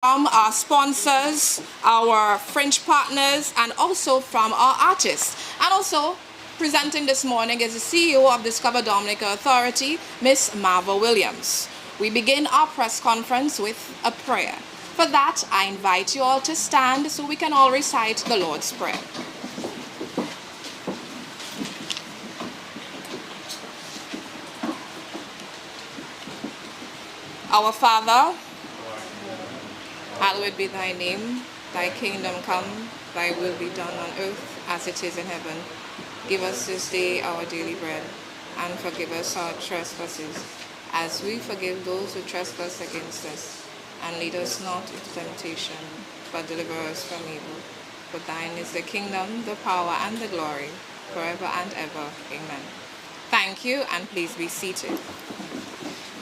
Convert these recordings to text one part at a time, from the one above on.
from our sponsors, our French partners, and also from our artists. And also presenting this morning is the CEO of Discover Dominica Authority, Miss Marva Williams. We begin our press conference with a prayer. For that, I invite you all to stand so we can all recite the Lord's Prayer. Our Father, hallowed be thy name, thy kingdom come, thy will be done on earth as it is in heaven. Give us this day our daily bread, and forgive us our trespasses, as we forgive those who trespass against us. And lead us not into temptation, but deliver us from evil. For thine is the kingdom, the power, and the glory, forever and ever. Amen. Thank you, and please be seated.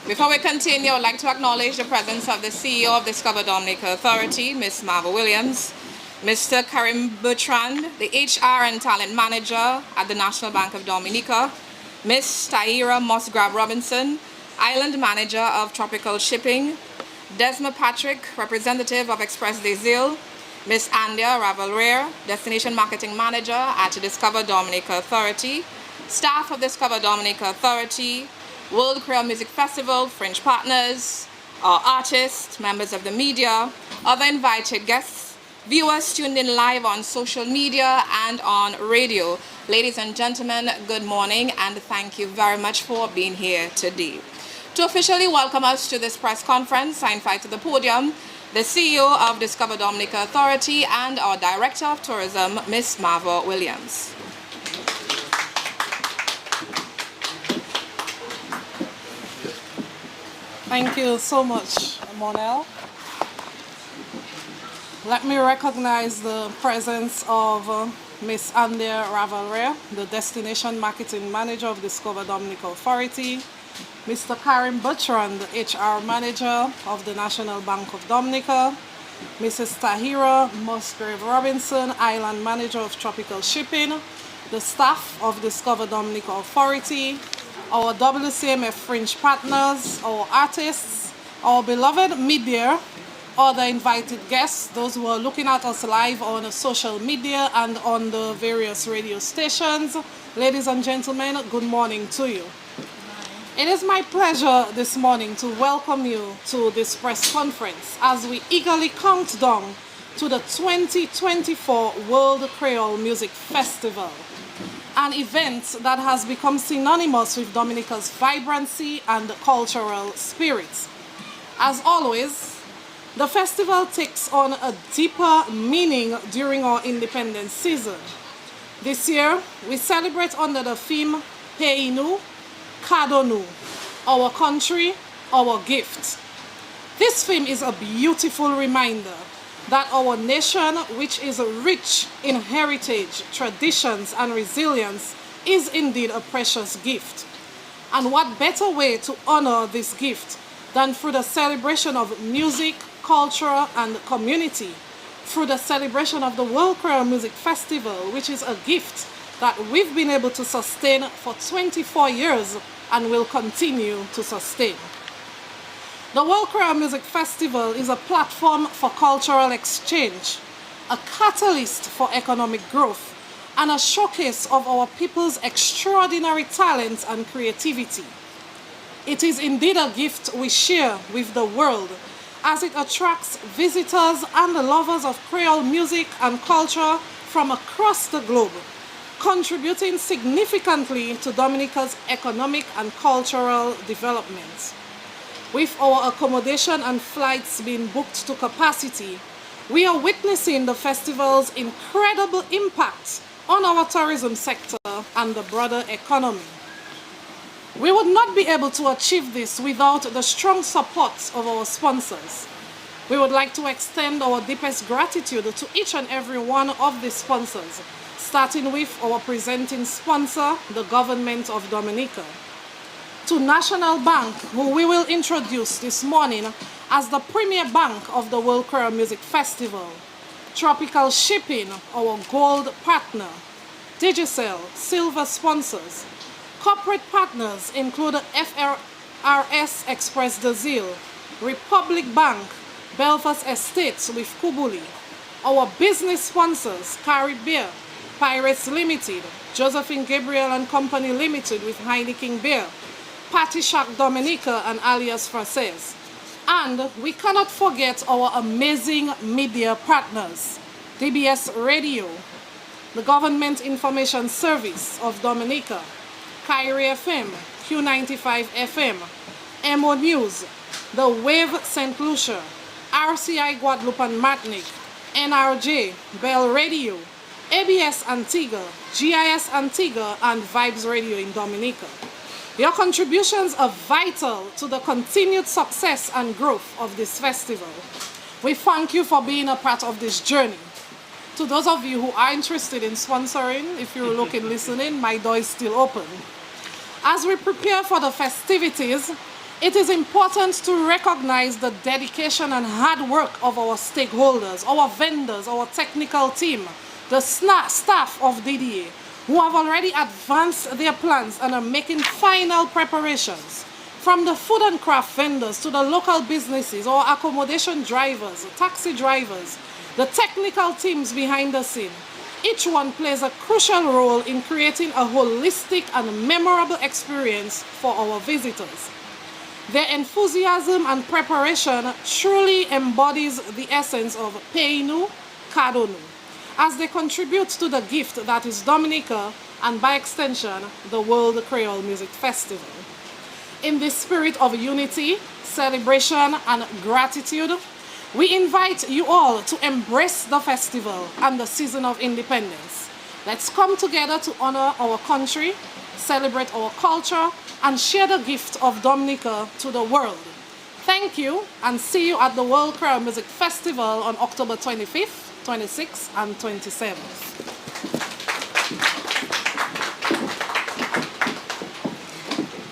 Before we continue, I would like to acknowledge the presence of the CEO of Discover Dominica Authority, Ms. Marva Williams, Mr. Karim Bertrand, the HR and Talent Manager at the National Bank of Dominica, Ms. Tahira Musgrave Robinson, Island Manager of Tropical Shipping, Desma Patrick, Representative of Express des Îles, Ms. Andia Ravalrere, Destination Marketing Manager at Discover Dominica Authority, staff of Discover Dominica Authority, World Creole Music Festival, French partners, our artists, members of the media, other invited guests, viewers tuned in live on social media and on radio. Ladies and gentlemen, good morning and thank you very much for being here today. To officially welcome us to this press conference, I invite to the podium the CEO of Discover Dominica Authority and our Director of Tourism, Ms. Marva Williams. Thank you so much, Monel. Let me recognize the presence of Ms. Andia Ravalrere, the Destination Marketing Manager of Discover Dominica Authority, Mr. Karim Bertrand, the HR Manager of the National Bank of Dominica, Mrs. Tahira Musgrave Robinson, Island Manager of Tropical Shipping, the staff of Discover Dominica Authority, our WCMF French partners, our artists, our beloved media, other invited guests, those who are looking at us live on social media and on the various radio stations. Ladies and gentlemen, good morning to you. It is my pleasure this morning to welcome you to this press conference as we eagerly count down to the 2024 World Creole Music Festival, an event that has become synonymous with Dominica's vibrancy and cultural spirit. As always, the festival takes on a deeper meaning during our independence season. This year, we celebrate under the theme Pays nous, Cadeau nous, our country, our gift. This theme is a beautiful reminder that our nation, which is rich in heritage, traditions, and resilience, is indeed a precious gift. And what better way to honor this gift than through the celebration of music, culture, and community, through the celebration of the World Creole Music Festival, which is a gift that we've been able to sustain for 24 years and will continue to sustain. The World Creole Music Festival is a platform for cultural exchange, a catalyst for economic growth, and a showcase of our people's extraordinary talents and creativity. It is indeed a gift we share with the world as it attracts visitors and lovers of Creole music and culture from across the globe, contributing significantly to Dominica's economic and cultural development. With our accommodation and flights being booked to capacity, we are witnessing the festival's incredible impact on our tourism sector and the broader economy. We would not be able to achieve this without the strong support of our sponsors. We would like to extend our deepest gratitude to each and every one of these sponsors, starting with our presenting sponsor, the Government of Dominica. To National Bank, who we will introduce this morning as the premier bank of the World Creole Music Festival. Tropical Shipping, our gold partner. Digicel, silver sponsors. Corporate partners include FRS Express des Îles, Republic Bank, Belfast Estates with Kubuli. Our business sponsors, Caribbean, Pirates Limited, Josephine Gabriel and Company Limited with Heineken Beer, Patty Shack Dominica and alias Frances. And we cannot forget our amazing media partners, DBS Radio, the Government Information Service of Dominica, Kyrie FM, Q95 FM, MO News, The Wave St. Lucia, RCI Guadeloupe and Martinique, NRJ, Bell Radio, ABS Antigua, GIS Antigua, and Vibes Radio in Dominica. Your contributions are vital to the continued success and growth of this festival. We thank you for being a part of this journey. To those of you who are interested in sponsoring, if you're looking, listening, my door is still open. As we prepare for the festivities, it is important to recognize the dedication and hard work of our stakeholders, our vendors, our technical team, the staff of DDA, who have already advanced their plans and are making final preparations. From the food and craft vendors to the local businesses or accommodation drivers, taxi drivers, the technical teams behind the scene, each one plays a crucial role in creating a holistic and memorable experience for our visitors. Their enthusiasm and preparation truly embodies the essence of Peinu Kadonu, as they contribute to the gift that is Dominica and by extension the World Creole Music Festival. In this spirit of unity, celebration and gratitude, we invite you all to embrace the festival and the season of independence. Let's come together to honor our country, celebrate our culture, and share the gift of Dominica to the world. Thank you, and see you at the World Creole Music Festival on October 25th, 26th, and 27th.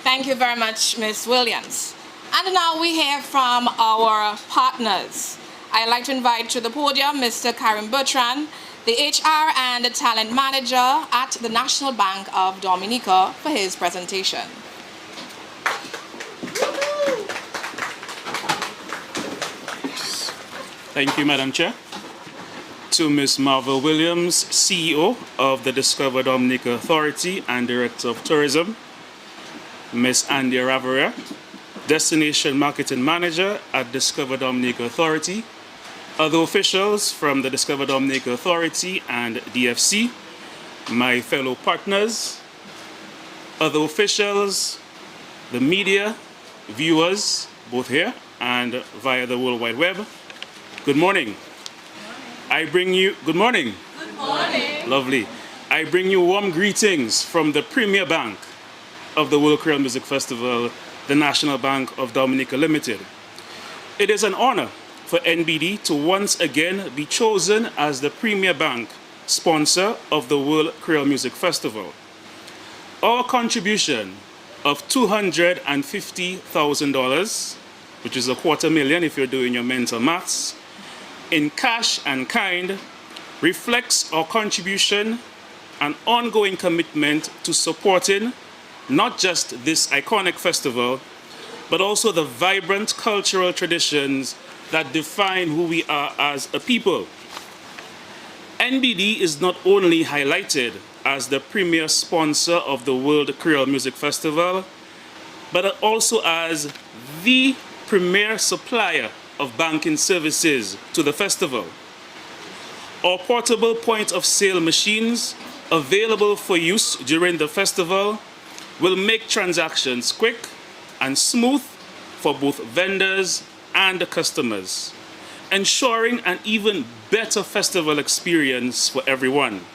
Thank you very much, Ms. Williams. And now we hear from our partners. I'd like to invite to the podium Mr. Karim Bertrand, the HR and the Talent Manager at the National Bank of Dominica, for his presentation. Thank you, Madam Chair. To Ms. Marvel Williams, CEO of the Discover Dominica Authority and Director of Tourism, Ms. Andy Ravera, Destination Marketing Manager at Discover Dominica Authority, other officials from the Discover Dominica Authority and DFC, my fellow partners, other officials, the media, viewers, both here and via the World Wide Web. Good morning. Good morning. Good morning. Lovely. I bring you warm greetings from the Premier Bank of the World Creole Music Festival, the National Bank of Dominica Limited. It is an honor for NBD to once again be chosen as the Premier Bank sponsor of the World Creole Music Festival. Our contribution of $250,000, which is $250,000 if you're doing your mental maths, in cash and kind, reflects our contribution and ongoing commitment to supporting not just this iconic festival, but also the vibrant cultural traditions that define who we are as a people. NBD is not only highlighted as the premier sponsor of the World Creole Music Festival, but also as the premier supplier of banking services to the festival. Our portable point of sale machines available for use during the festival will make transactions quick and smooth for both vendors and customers, ensuring an even better festival experience for everyone.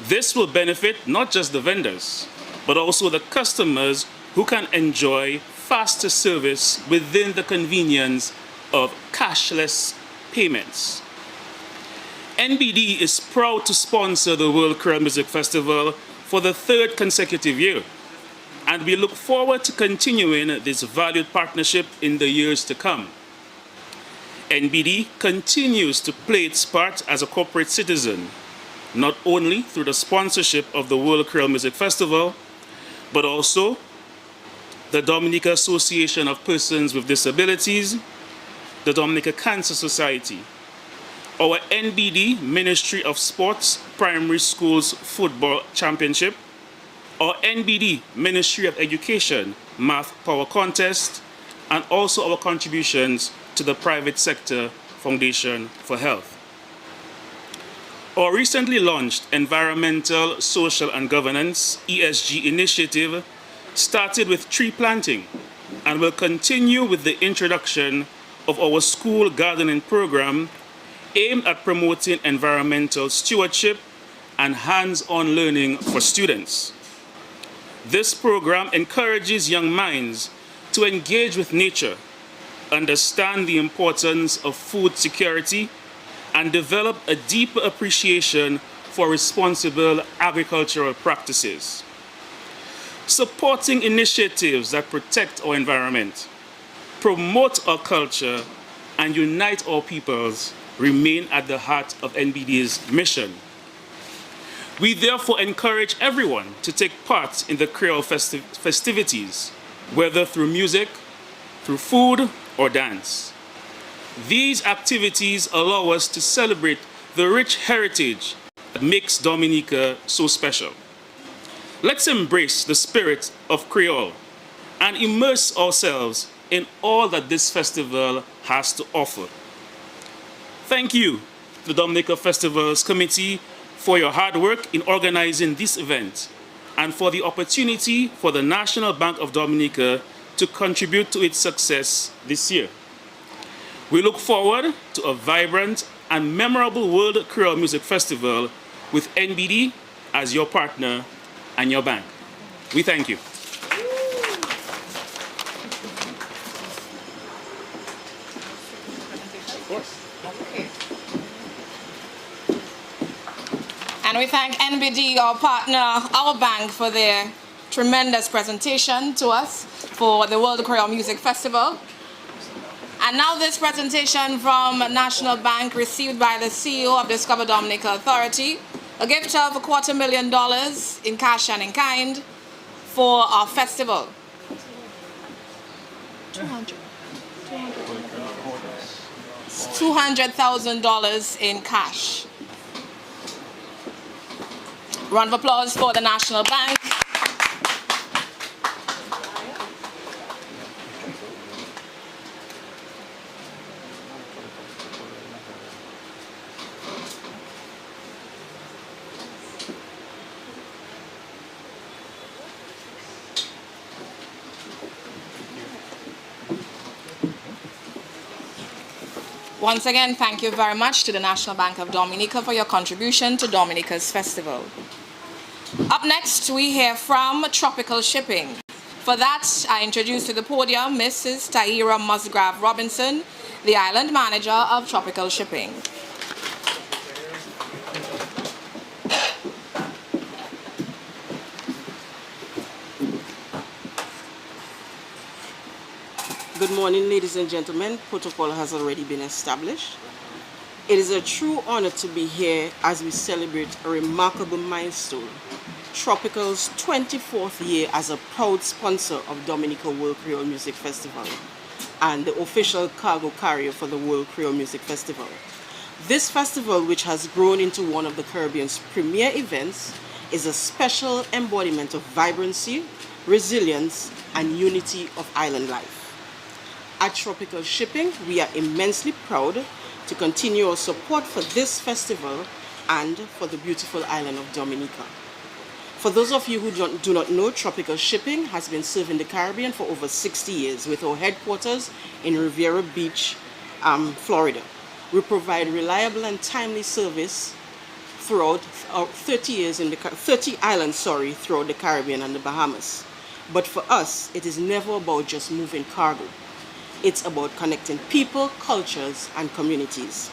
This will benefit not just the vendors, but also the customers who can enjoy faster service within the convenience of cashless payments. NBD is proud to sponsor the World Creole Music Festival for the third consecutive year, and we look forward to continuing this valued partnership in the years to come. NBD continues to play its part as a corporate citizen, not only through the sponsorship of the World Creole Music Festival, but also the Dominica Association of Persons with Disabilities, the Dominica Cancer Society, our NBD Ministry of Sports Primary Schools Football Championship, our NBD Ministry of Education Math Power Contest, and also our contributions to the Private Sector Foundation for Health. Our recently launched Environmental, Social and Governance ESG initiative started with tree planting and will continue with the introduction of our school gardening program aimed at promoting environmental stewardship and hands-on learning for students. This program encourages young minds to engage with nature, understand the importance of food security, and develop a deeper appreciation for responsible agricultural practices. Supporting initiatives that protect our environment, promote our culture, and unite our peoples remain at the heart of NBD's mission. We therefore encourage everyone to take part in the Creole festivities, whether through music, through food, or dance. These activities allow us to celebrate the rich heritage that makes Dominica so special. Let's embrace the spirit of Creole and immerse ourselves in all that this festival has to offer. Thank you to the Dominica Festivals Committee for your hard work in organizing this event and for the opportunity for the National Bank of Dominica to contribute to its success this year. We look forward to a vibrant and memorable World Creole Music Festival with NBD as your partner and your bank. We thank you. And we thank NBD, our partner, our bank, for their tremendous presentation to us for the World Creole Music Festival. And now this presentation from National Bank received by the CEO of Discover Dominica Authority, a gift of $250,000 in cash and in kind for our festival. $200,000 in cash. Round of applause for the National Bank. Once again, thank you very much to the National Bank of Dominica for your contribution to Dominica's festival. Up next, we hear from Tropical Shipping. For that, I introduce to the podium Mrs. Tahira Musgrave Robinson, the Island Manager of Tropical Shipping. Good morning, ladies and gentlemen. Protocol has already been established. It is a true honor to be here as we celebrate a remarkable milestone, Tropical's 24th year as a proud sponsor of Dominica World Creole Music Festival and the official cargo carrier for the World Creole Music Festival. This festival, which has grown into one of the Caribbean's premier events, is a special embodiment of vibrancy, resilience, and unity of island life. At Tropical Shipping, we are immensely proud to continue our support for this festival and for the beautiful island of Dominica. For those of you who do not know, Tropical Shipping has been serving the Caribbean for over 60 years with our headquarters in Riviera Beach, Florida. We provide reliable and timely service throughout 30 islands throughout the Caribbean and the Bahamas. But for us, it is never about just moving cargo. It's about connecting people, cultures, and communities.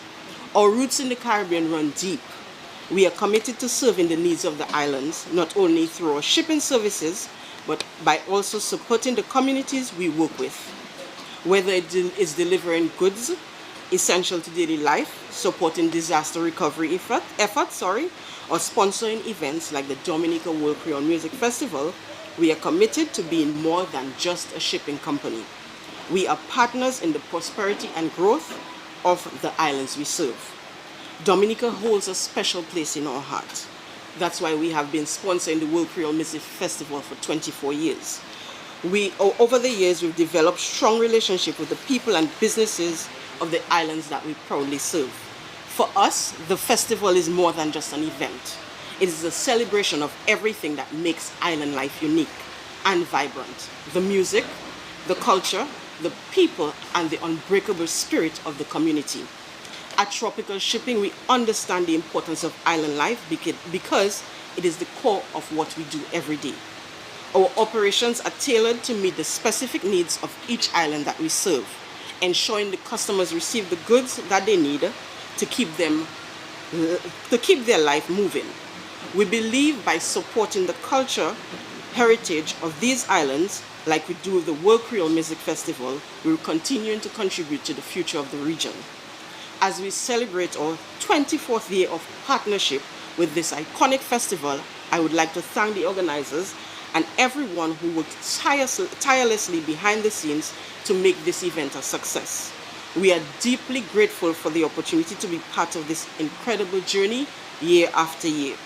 Our roots in the Caribbean run deep. We are committed to serving the needs of the islands, not only through our shipping services, but by also supporting the communities we work with. Whether it is delivering goods essential to daily life, supporting disaster recovery efforts, or sponsoring events like the Dominica World Creole Music Festival, we are committed to being more than just a shipping company. We are partners in the prosperity and growth of the islands we serve. Dominica holds a special place in our heart. That's why we have been sponsoring the World Creole Music Festival for 24 years. Over the years, we've developed strong relationship with the people and businesses of the islands that we proudly serve. For us, the festival is more than just an event. It is a celebration of everything that makes island life unique and vibrant. The music, the culture, the people, and the unbreakable spirit of the community. At Tropical Shipping, we understand the importance of island life because it is the core of what we do every day. Our operations are tailored to meet the specific needs of each island that we serve, ensuring the customers receive the goods that they need to keep their life moving. We believe by supporting the culture, heritage of these islands, like we do with the World Creole Music Festival, we will continue to contribute to the future of the region. As we celebrate our 24th year of partnership with this iconic festival, I would like to thank the organizers and everyone who worked tirelessly behind the scenes to make this event a success. We are deeply grateful for the opportunity to be part of this incredible journey year after year.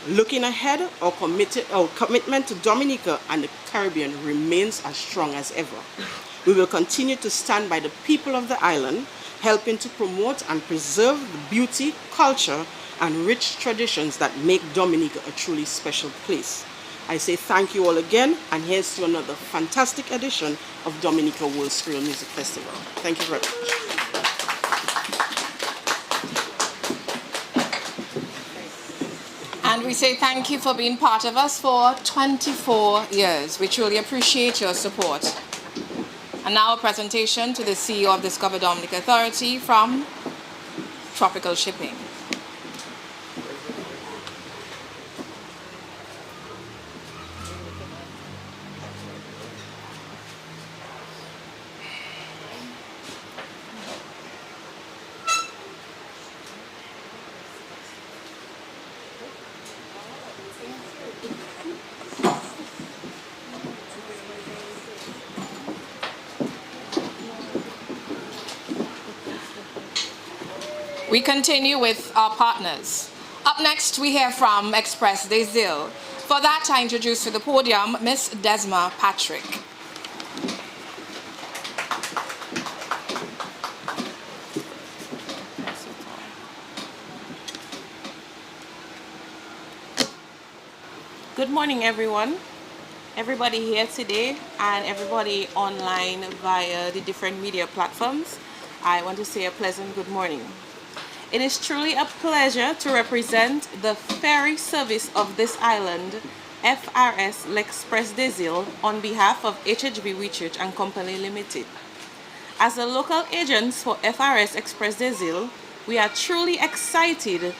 Looking ahead, our commitment to Dominica and the Caribbean remains as strong as ever. We will continue to stand by the people of the island, helping to promote and preserve the beauty, culture, and rich traditions that make Dominica a truly special place. I say thank you all again, and here's to another fantastic edition of Dominica World Creole Music Festival. Thank you very much. And we say thank you for being part of us for 24 years. We truly appreciate your support. And now a presentation to the CEO of Discover Dominica Authority from Tropical Shipping. We continue with our partners. Up next, we hear from Express des Îles. For that, I introduce to the podium Miss Desma Patrick. Good morning, everyone. Everybody here today and everybody online via the different media platforms. I want to say a pleasant good morning. It is truly a pleasure to represent the ferry service of this island, FRS L'Express des Îles, on behalf of HHB Research and Company Limited. As the local agents for FRS Express des Îles, we are truly excited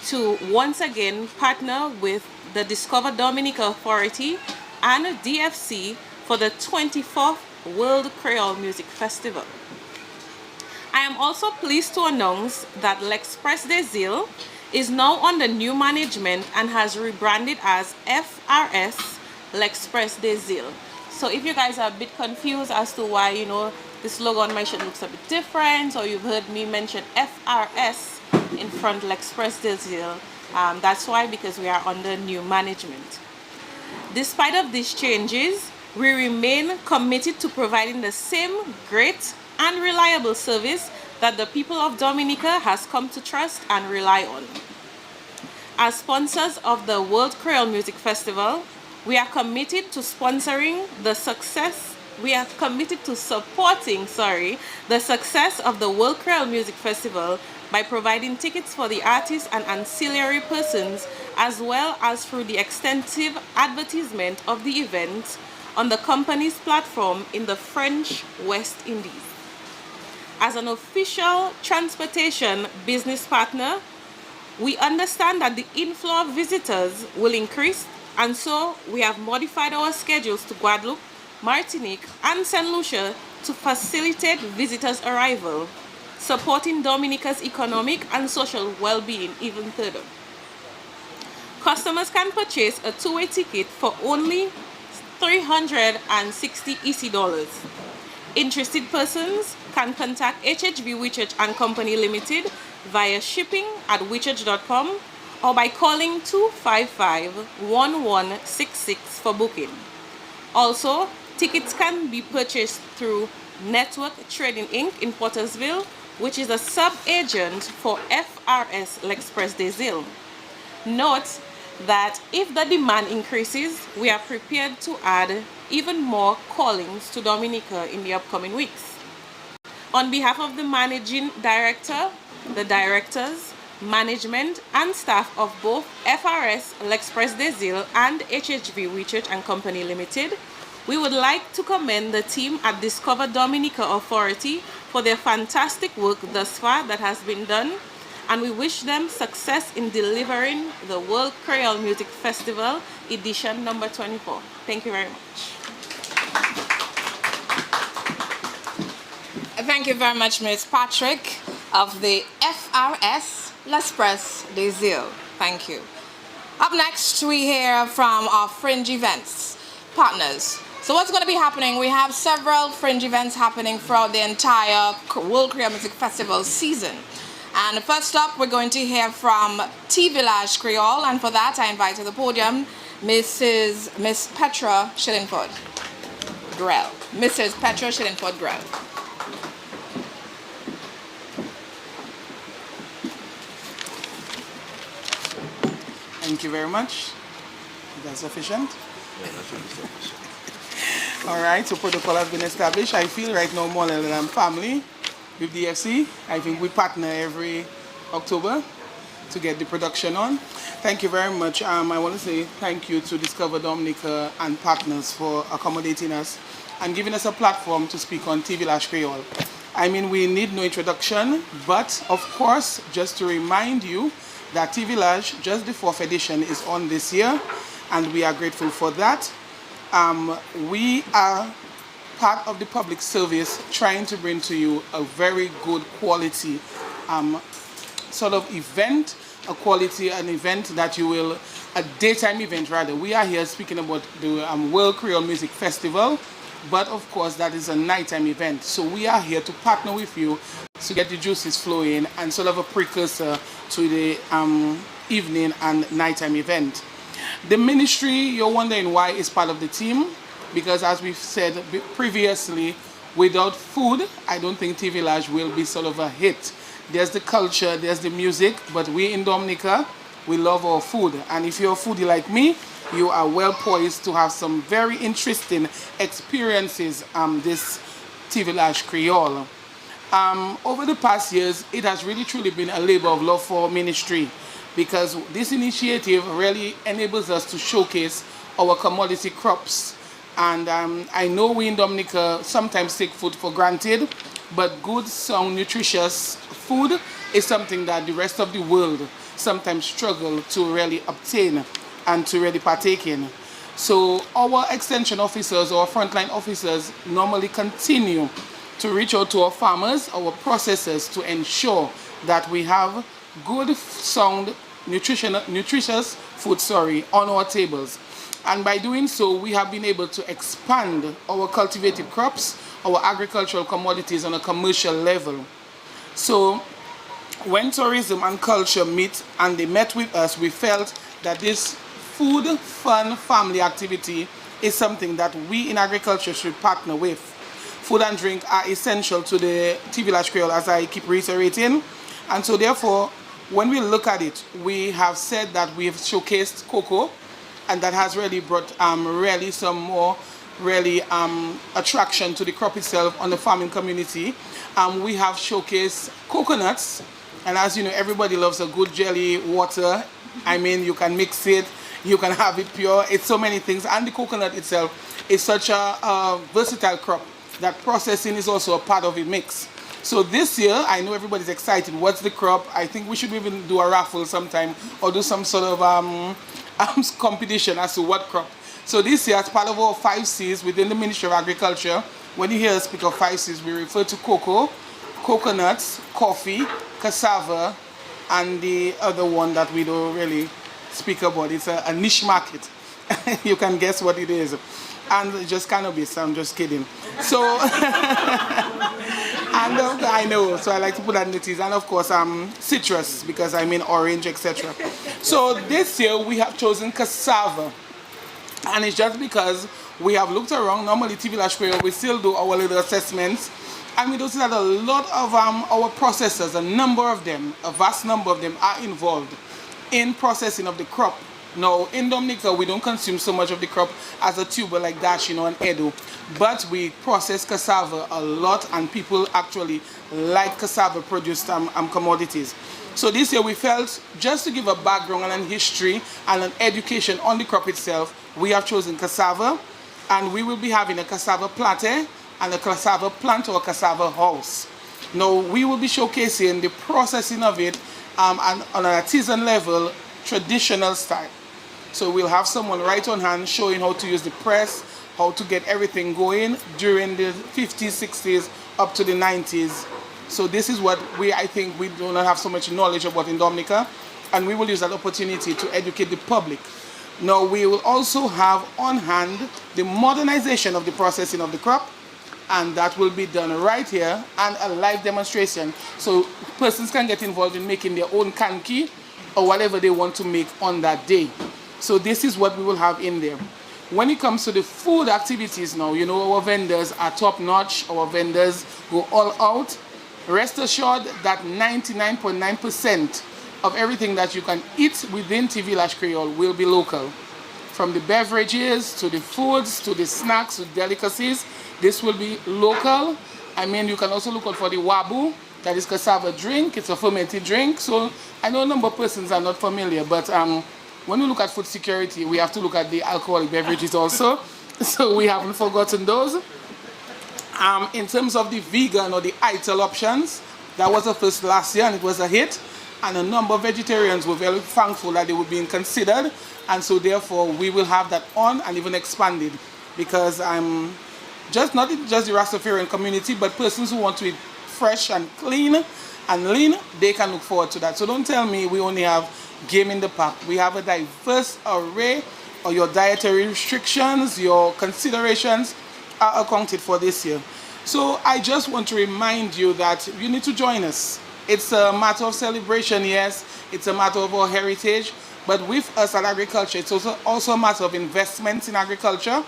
to once again partner with the Discover Dominica Authority and DFC for the 24th World Creole Music Festival. I am also pleased to announce that L'Express des Îles is now under new management and has rebranded as FRS L'Express des Îles. So if you guys are a bit confused as to why, this logo on my shirt looks a bit different, or you've heard me mention FRS in front L'Express des Îles, that's why, because we are under new management. Despite of these changes, we remain committed to providing the same great and reliable service that the people of Dominica has come to trust and rely on. As sponsors of the World Creole Music Festival, we are committed to supporting the success of the World Creole Music Festival by providing tickets for the artists and ancillary persons, as well as through the extensive advertisement of the event on the company's platform in the French West Indies. As an official transportation business partner, we understand that the inflow of visitors will increase, and so we have modified our schedules to Guadeloupe, Martinique, and St. Lucia to facilitate visitors' arrival, supporting Dominica's economic and social well-being even further. Customers can purchase a two-way ticket for only $360 EC. Interested persons can contact HHV Whitchurch and Company Limited via shipping at whitchurch.com or by calling 255-1166 for booking. Also, tickets can be purchased through Network Trading Inc. in Pottersville, which is a sub-agent for FRS L'Express des Îles. Note that if the demand increases, we are prepared to add even more callings to Dominica in the upcoming weeks. On behalf of the Managing Director, the Directors, Management and staff of both FRS L'Express des Îles and HHV Whitchurch and Company Limited, we would like to commend the team at Discover Dominica Authority for their fantastic work thus far that has been done, and we wish them success in delivering the World Creole Music Festival edition number 24. Thank you very much. Thank you very much, Ms. Patrick of the FRS L'Express des Îles. Thank you. Up next, we hear from our fringe events partners. So what's going to be happening? We have several fringe events happening throughout the entire World Creole Music Festival season. And first up, we're going to hear from T Village Creole, and for that, I invite to the podium Miss Petra Shillingford Grell. Mrs. Petra Shillingford Grell. Thank you very much. Is that sufficient? All right, so protocol has been established. I feel right now more than family with DFC. I think we partner every October to get the production on. Thank you very much. I want to say thank you to Discover Dominica and partners for accommodating us and giving us a platform to speak on T Village Creole. I mean, we need no introduction, but of course, just to remind you that T Village, just the 4th edition, is on this year, and we are grateful for that. We are part of the public service trying to bring to you a very good quality sort of event, an event that you will, a daytime event rather. We are here speaking about the World Creole Music Festival, but of course that is a nighttime event. So we are here to partner with you to get the juices flowing and sort of a precursor to the evening and nighttime event. The ministry, you're wondering why, is part of the team, because as we've said previously, without food, I don't think T Village will be sort of a hit. There's the culture, there's the music, but we in Dominica, we love our food. And if you're a foodie like me, you are well poised to have some very interesting experiences this T Village Creole. Over the past years, it has really truly been a labor of love for ministry, because this initiative really enables us to showcase our commodity crops. And I know we in Dominica sometimes take food for granted, but good, sound, nutritious food is something that the rest of the world sometimes struggle to really obtain and to really partake in. So our extension officers or frontline officers normally continue to reach out to our farmers, our processors, to ensure that we have good, sound, nutritious food, on our tables. And by doing so, we have been able to expand our cultivated crops, our agricultural commodities on a commercial level. So when tourism and culture meet and they met with us, we felt that this food, fun, family activity is something that we in agriculture should partner with. Food and drink are essential to the T Village Creole, as I keep reiterating. And so therefore, when we look at it, we have said that we have showcased cocoa, and that has really brought really some more attraction to the crop itself on the farming community. We have showcased coconuts, and as you know, everybody loves a good jelly water. I mean, you can mix it, you can have it pure, it's so many things. And the coconut itself is such a versatile crop that processing is also a part of the mix. So this year, I know everybody's excited. What's the crop? I think we should even do a raffle sometime or do some sort of competition as to what crop. So this year, as part of our 5 C's within the Ministry of Agriculture, when you hear us speak of 5 C's, we refer to cocoa, coconuts, coffee, cassava, and the other one that we don't really speak about. It's a niche market. You can guess what it is. And just cannabis, I'm just kidding. So, and I know, so I like to put that notice. And of course, citrus, because I mean orange, etc. So this year we have chosen cassava. And it's just because we have looked around. Normally TV Lash Creole, we still do our little assessments. And we notice that a lot of our processors, a vast number of them are involved in processing of the crop. Now, in Dominica, we don't consume so much of the crop as a tuber like Dash, and Edo. But we process cassava a lot, and people actually like cassava produced commodities. So this year we felt, just to give a background and history and an education on the crop itself, we have chosen cassava, and we will be having a cassava plate and a cassava plant or cassava house. Now, we will be showcasing the processing of it and on an artisan level, traditional style. So we'll have someone right on hand showing how to use the press, how to get everything going during the 50s, 60s, up to the 90s. So this is what I think we do not have so much knowledge about in Dominica, and we will use that opportunity to educate the public. Now, we will also have on hand the modernization of the processing of the crop, and that will be done right here, and a live demonstration. So persons can get involved in making their own kanki or whatever they want to make on that day. So this is what we will have in there. When it comes to the food activities now, our vendors are top notch, our vendors go all out. Rest assured that 99.9% of everything that you can eat within TV Lash Creole will be local. From the beverages, to the foods, to the snacks, to delicacies, this will be local. I mean, you can also look out for the wabu, that is cassava drink. It's a fermented drink. So I know a number of persons are not familiar, but when we look at food security, we have to look at the alcoholic beverages also. So we haven't forgotten those. In terms of the vegan or the ITIL options, that was a first last year and it was a hit. And a number of vegetarians were very thankful that they were being considered. And so therefore we will have that on and even expanded, because not just the Rastafarian community, but persons who want to eat fresh and clean and lean, they can look forward to that. So don't tell me we only have game in the pack. We have a diverse array of your dietary restrictions, your considerations are accounted for this year. So I just want to remind you that you need to join us. It's a matter of celebration, yes. It's a matter of our heritage. But with us at agriculture, it's also a matter of investments in agriculture.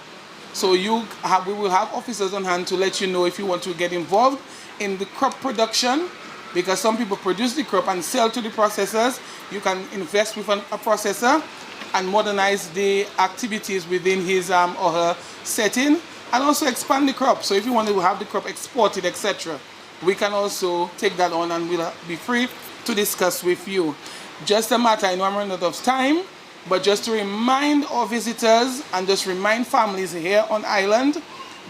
So we will have officers on hand to let you know if you want to get involved in the crop production, because some people produce the crop and sell to the processors. You can invest with a processor and modernize the activities within his or her setting, and also expand the crop. So if you want to have the crop exported, etc., we can also take that on and we'll be free to discuss with you. Just a matter, I know I'm running out of time, but just to remind our visitors and just remind families here on island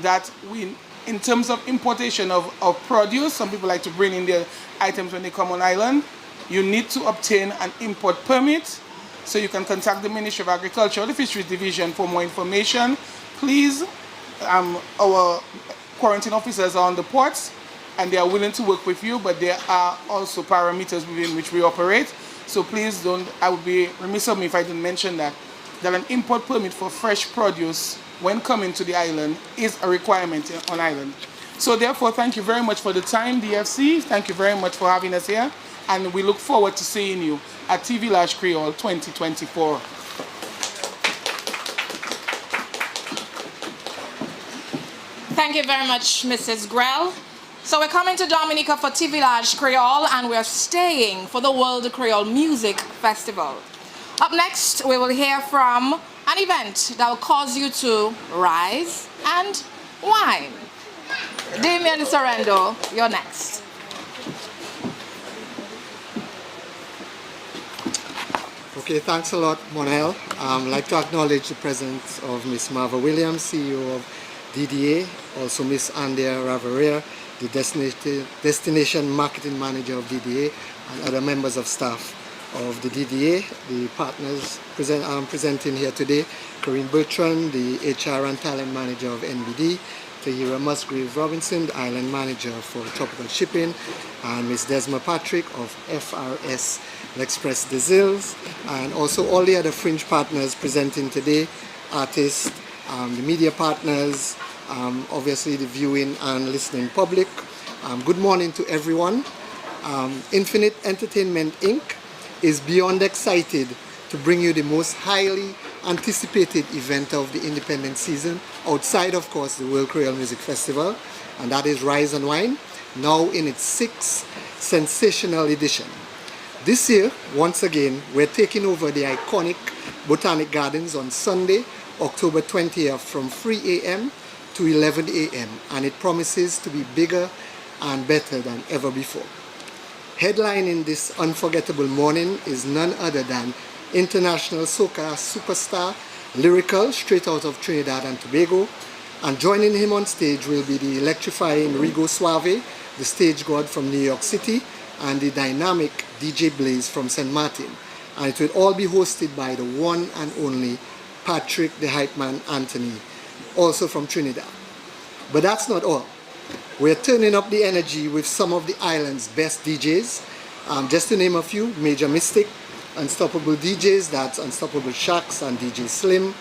that in terms of importation of produce, some people like to bring in their items when they come on island, you need to obtain an import permit. So you can contact the Ministry of Agriculture or the Fisheries Division for more information. Please, our quarantine officers are on the ports and they are willing to work with you, but there are also parameters within which we operate. So please don't, I would be remiss of me if I didn't mention that an import permit for fresh produce when coming to the island is a requirement on island. So therefore, thank you very much for the time, DFC. Thank you very much for having us here. And we look forward to seeing you at TV Lash Creole 2024. Thank you very much, Mrs. Grell. So we're coming to Dominica for TV Lash Creole, and we're staying for the World Creole Music Festival. Up next, we will hear from an event that will cause you to rise and wine. Damien Sorrento, you're next. Okay, thanks a lot, Monel. I'd like to acknowledge the presence of Miss Marva Williams, CEO of DDA, also Miss Andia Ravarea, the Destination Marketing Manager of DDA, and other members of staff of the DDA, the partners presenting here today, Corinne Bertrand, the HR and Talent Manager of NBD, Tahira Musgrave Robinson, the Island Manager for Tropical Shipping, and Ms. Desma Patrick of FRS L'Express des Îles, and also all the other fringe partners presenting today, artists, the media partners, obviously the viewing and listening public. Good morning to everyone. Infinite Entertainment Inc. is beyond excited to bring you the most highly anticipated event of the independent season, outside of course the World Creole Music Festival, and that is Rise and Wine, now in its 6th sensational edition. This year, once again, we're taking over the iconic Botanic Gardens on Sunday, October 20th from 3 a.m. to 11 a.m. and it promises to be bigger and better than ever before. Headlining this unforgettable morning is none other than international soca superstar, Lyrical, straight out of Trinidad and Tobago, and joining him on stage will be the electrifying Rigo Suave, the stage god from New York City, and the dynamic DJ Blaze from St. Martin. And it will all be hosted by the one and only Patrick the Hype Man Anthony, also from Trinidad. But that's not all. We're turning up the energy with some of the island's best DJs. Just to name a few: Major Mystic, Unstoppable DJs, that's Unstoppable Shacks and DJ Slim,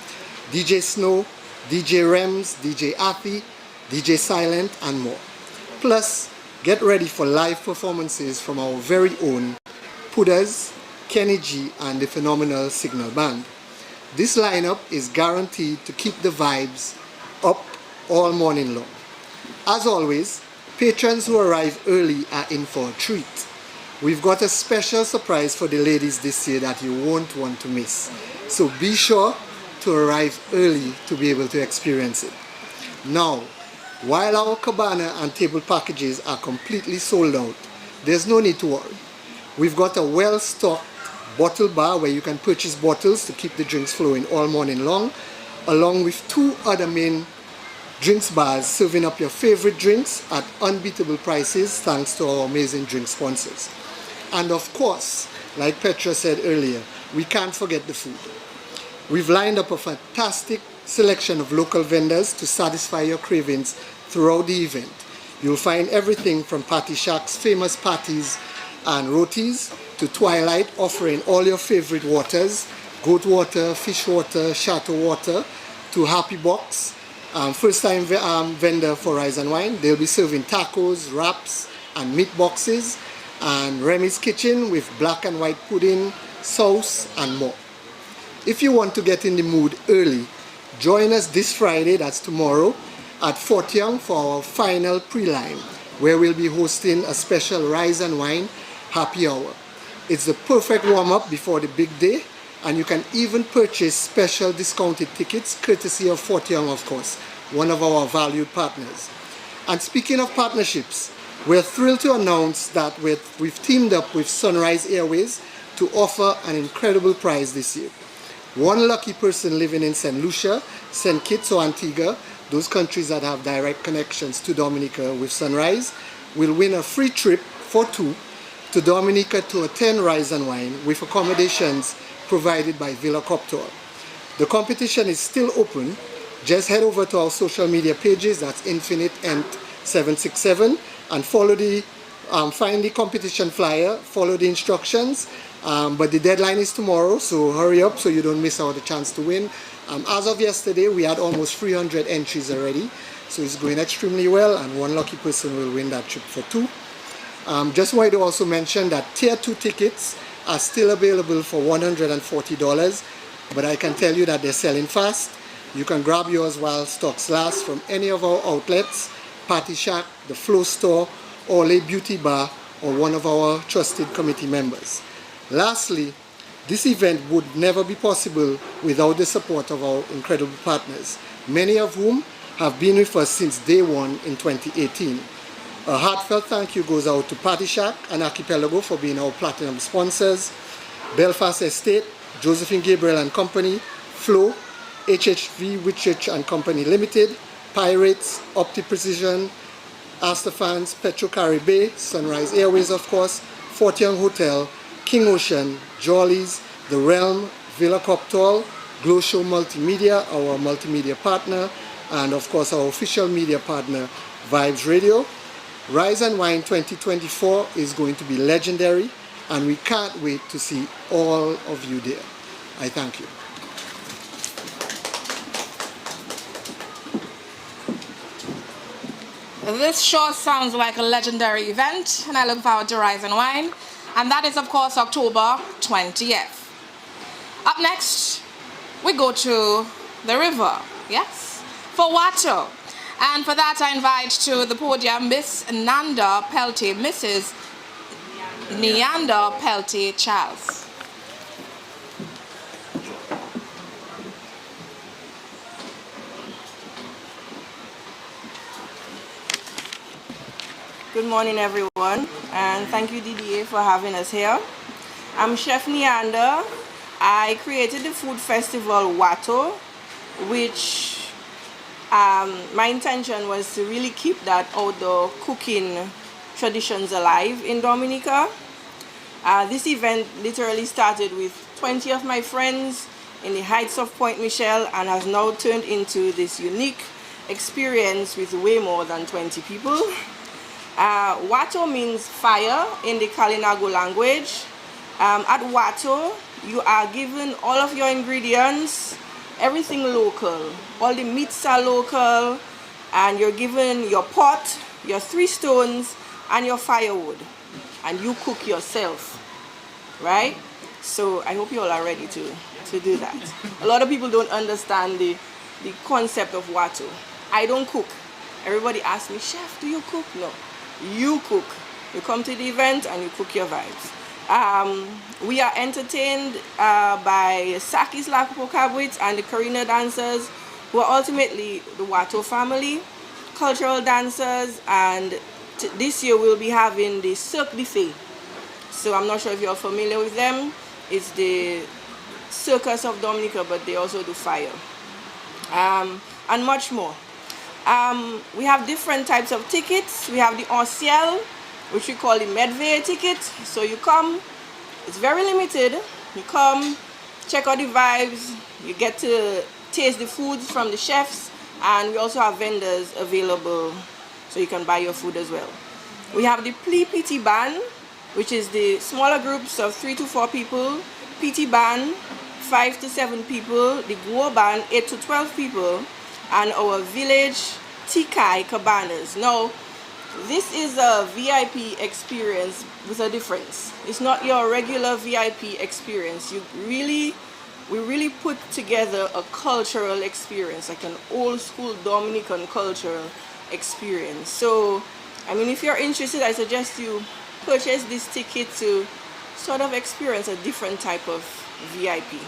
DJ Snow, DJ Rems, DJ Athi, DJ Silent, and more. Plus, get ready for live performances from our very own Pudas, Kenny G, and the phenomenal Signal Band. This lineup is guaranteed to keep the vibes up all morning long. As always, patrons who arrive early are in for a treat. We've got a special surprise for the ladies this year that you won't want to miss. So be sure to arrive early to be able to experience it. Now, while our cabana and table packages are completely sold out, there's no need to worry. We've got a well-stocked bottle bar where you can purchase bottles to keep the drinks flowing all morning long, along with 2 other main drinks bars serving up your favorite drinks at unbeatable prices thanks to our amazing drink sponsors. And of course, like Petra said earlier, we can't forget the food. We've lined up a fantastic selection of local vendors to satisfy your cravings throughout the event. You'll find everything from Patty Shack's famous patties and rotis to Twilight offering all your favorite waters, goat water, fish water, shato water, to Happy Box, first time vendor for Rise and Wine. They'll be serving tacos, wraps and meat boxes, and Remy's Kitchen with black and white pudding, sauce and more. If you want to get in the mood early, join us this Friday, that's tomorrow, at Fort Young for our final pre-line, where we'll be hosting a special Rise and Wine happy hour. It's the perfect warm-up before the big day, and you can even purchase special discounted tickets courtesy of Fort Young, of course, one of our valued partners. And speaking of partnerships, we're thrilled to announce that we've teamed up with Sunrise Airways to offer an incredible prize this year. One lucky person living in St. Lucia, St. Kitts or Antigua, those countries that have direct connections to Dominica with Sunrise, will win a free trip for 2 to Dominica to attend Rise and Wine with accommodations provided by Villa Coptor. The competition is still open. Just head over to our social media pages, that's Infinite Ent 767, and follow find the competition flyer, follow the instructions, but the deadline is tomorrow, so hurry up so you don't miss out the chance to win. As of yesterday, we had almost 300 entries already, so it's going extremely well, and one lucky person will win that trip for 2. Just wanted to also mention that Tier 2 tickets are still available for $140, but I can tell you that they're selling fast. You can grab yours while stocks last from any of our outlets, Party Shack, the Flow Store, Ole Beauty Bar, or one of our trusted committee members. Lastly, this event would never be possible without the support of our incredible partners, many of whom have been with us since day one in 2018. A heartfelt thank you goes out to Party Shack and Archipelago for being our platinum sponsors, Belfast Estate, Josephine Gabriel and Company, Flow, HHV Whitchurch and Company Limited, Pirates, Opti Precision, Astafans, Petro Caribe, Sunrise Airways of course, Fort Young Hotel, King Ocean, Jollies, The Realm, Villa Coptol, Glow Show Multimedia, our multimedia partner, and of course our official media partner, Vibes Radio. Rise and Wine 2024 is going to be legendary, and we can't wait to see all of you there. I thank you. This sure sounds like a legendary event, and I look forward to Rise and Wine. And that is, of course, October 20th. Up next, we go to the river, yes, for Watto. And for that, I invite to the podium Miss Nanda Peltier, Mrs. Neander Peltier Charles. Good morning, everyone, and thank you, DDA, for having us here. I'm Chef Neander. I created the food festival Watto, which my intention was to really keep that outdoor cooking traditions alive in Dominica. This event literally started with 20 of my friends in the heights of Point Michelle and has now turned into this unique experience with way more than 20 people. Watto means fire in the Kalinago language. At Watto, you are given all of your ingredients, everything local. All the meats are local, and you're given your pot, your 3 stones, and your firewood. And you cook yourself, right? So I hope you all are ready to do that. A lot of people don't understand the concept of Watto. I don't cook. Everybody asks me, Chef, do you cook? No. You cook. You come to the event and you cook your vibes. We are entertained by Sakis Lakopokabwits and the Karina dancers, who are ultimately the Watto family, cultural dancers, and this year we'll be having the Cirque du Fay. So I'm not sure if you're familiar with them. It's the Circus of Dominica, but they also do fire. And much more. We have different types of tickets. We have the anciel, which we call the Medvey ticket. So you come, it's very limited. You come, check out the vibes, you get to taste the foods from the chefs, and we also have vendors available so you can buy your food as well. We have the Pli PT Band, which is the smaller groups of 3 to 4 people, PT Band, 5 to 7 people, the Guo Band, 8 to 12 people, and our village Tikai Cabanas. Now, this is a VIP experience with a difference. It's not your regular VIP experience. We really put together a cultural experience, like an old school Dominican cultural experience. So, I mean, if you're interested, I suggest you purchase this ticket to sort of experience a different type of VIP.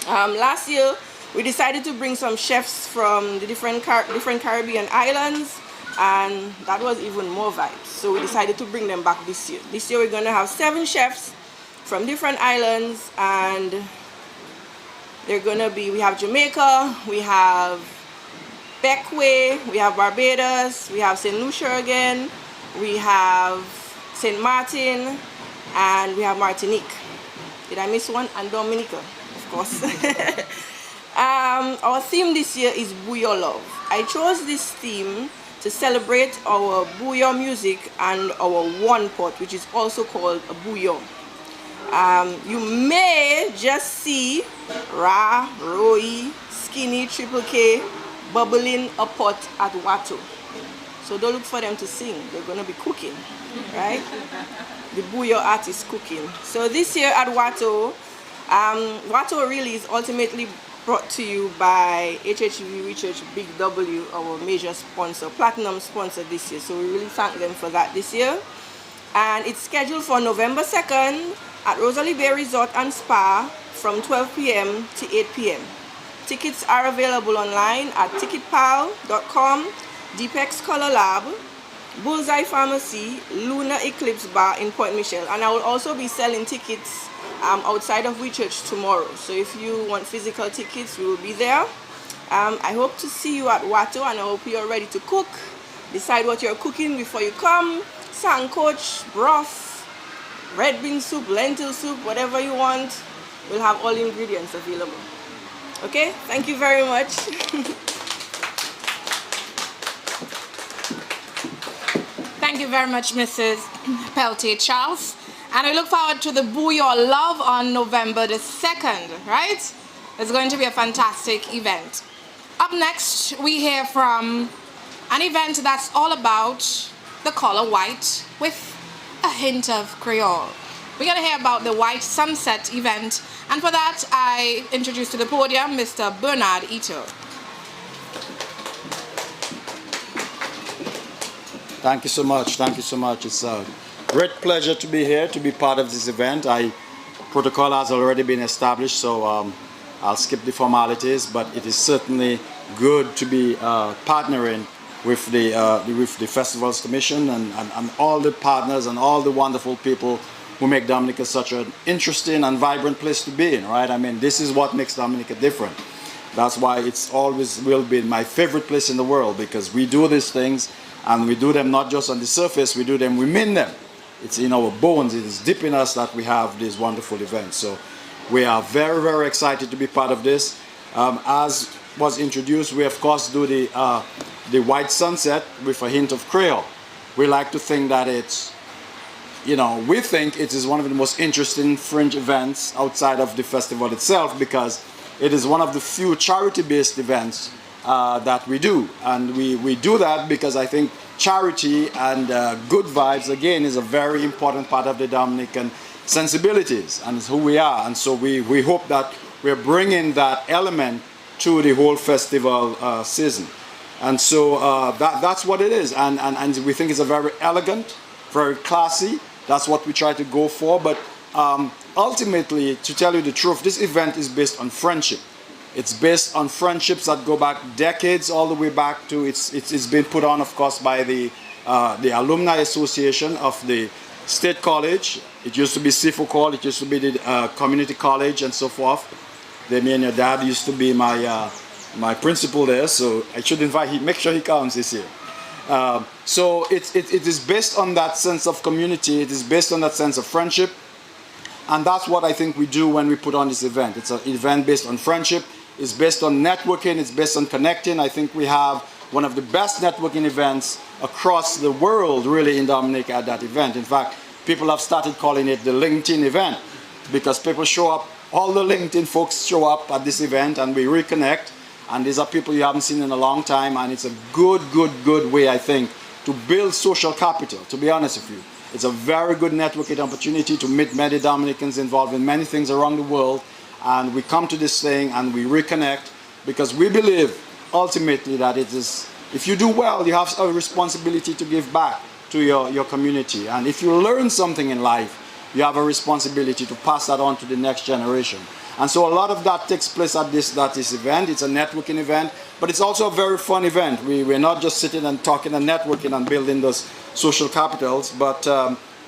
Last year, we decided to bring some chefs from the different Caribbean islands, and that was even more vibes. So we decided to bring them back this year. This year we're going to have 7 chefs from different islands, and they're going to be, we have Jamaica, we have Bequia, we have Barbados, we have St. Lucia again, we have St. Martin, and we have Martinique. Did I miss one? And Dominica, of course. Our theme this year is Bouillon Love. I chose this theme to celebrate our bouillon music and our one pot, which is also called a bouillon. You may just see Ra, Roi, Skinny, Triple K bubbling a pot at Watto. So don't look for them to sing. They're going to be cooking, right? The bouillon artist cooking. So this year at Watto, Watto really is ultimately brought to you by HHV Research Big W, our major sponsor, platinum sponsor this year. So we really thank them for that this year. And it's scheduled for November 2nd at Rosalie Bay Resort and Spa from 12 p.m. to 8 p.m. Tickets are available online at ticketpal.com, Deepex Color Lab, Bullseye Pharmacy, Lunar Eclipse Bar in Point Michelle. And I will also be selling tickets outside of We Church tomorrow. So if you want physical tickets, we will be there. I hope to see you at Watto, and I hope you're ready to cook. Decide what you're cooking before you come. Sancoch, broth, red bean soup, lentil soup, whatever you want. We'll have all the ingredients available. Okay, thank you very much. Thank you very much, Mrs. Peltier Charles. And we look forward to the Bouillon Love on November the 2nd, right? It's going to be a fantastic event. Up next, we hear from An event that's all about the color white with a hint of Creole. We're going to hear about the White Sunset event, and for that I introduce to the podium Mr. Bernard Ito. Thank you so much. Thank you so much. It's a great pleasure to be here, to be part of this event. Protocol has already been established, so I'll skip the formalities, but it is certainly good to be partnering with the Festivals Commission and all the partners and all the wonderful people who make Dominica such an interesting and vibrant place to be in, right? I mean, this is what makes Dominica different. That's why it's always will be my favorite place in the world, because we do these things and we do them not just on the surface, we mean them. It's in our bones, it is deep in us that we have these wonderful events. So we are very, very excited to be part of this. As was introduced, we of course do the White Sunset with a hint of Creole. We like to think that we think it is one of the most interesting fringe events outside of the festival itself, because it is one of the few charity-based events that we do. And we do that because I think charity and good vibes, again, is a very important part of the Dominican sensibilities, and it's who we are. And so we hope that we're bringing that element to the whole festival season. And so that's what it is. And we think it's a very elegant, very classy. That's what we try to go for. But ultimately, to tell you the truth, this event is based on friendship. It's based on friendships that go back decades, all the way back to it's been put on, of course, by the Alumni Association of the State College. It used to be Sifo, it used to be the Community College and so forth. Me and your dad used to be my principal there, so I should make sure he comes this year. So it is based on that sense of community, it is based on that sense of friendship, and that's what I think we do when we put on this event. It's an event based on friendship, it's based on networking, it's based on connecting. I think we have one of the best networking events across the world, really, in Dominica at that event. In fact, people have started calling it the LinkedIn event, because people show up, all the LinkedIn folks show up at this event, and we reconnect. And these are people you haven't seen in a long time, and it's a good way, I think, to build social capital, to be honest with you. It's a very good networking opportunity to meet many Dominicans involved in many things around the world, and we come to this thing and we reconnect, because we believe ultimately that it is, if you do well, you have a responsibility to give back to your community. And if you learn something in life, you have a responsibility to pass that on to the next generation. And so a lot of that takes place at this event. It's a networking event, but it's also a very fun event. We're not just sitting and talking and networking and building those social capitals, but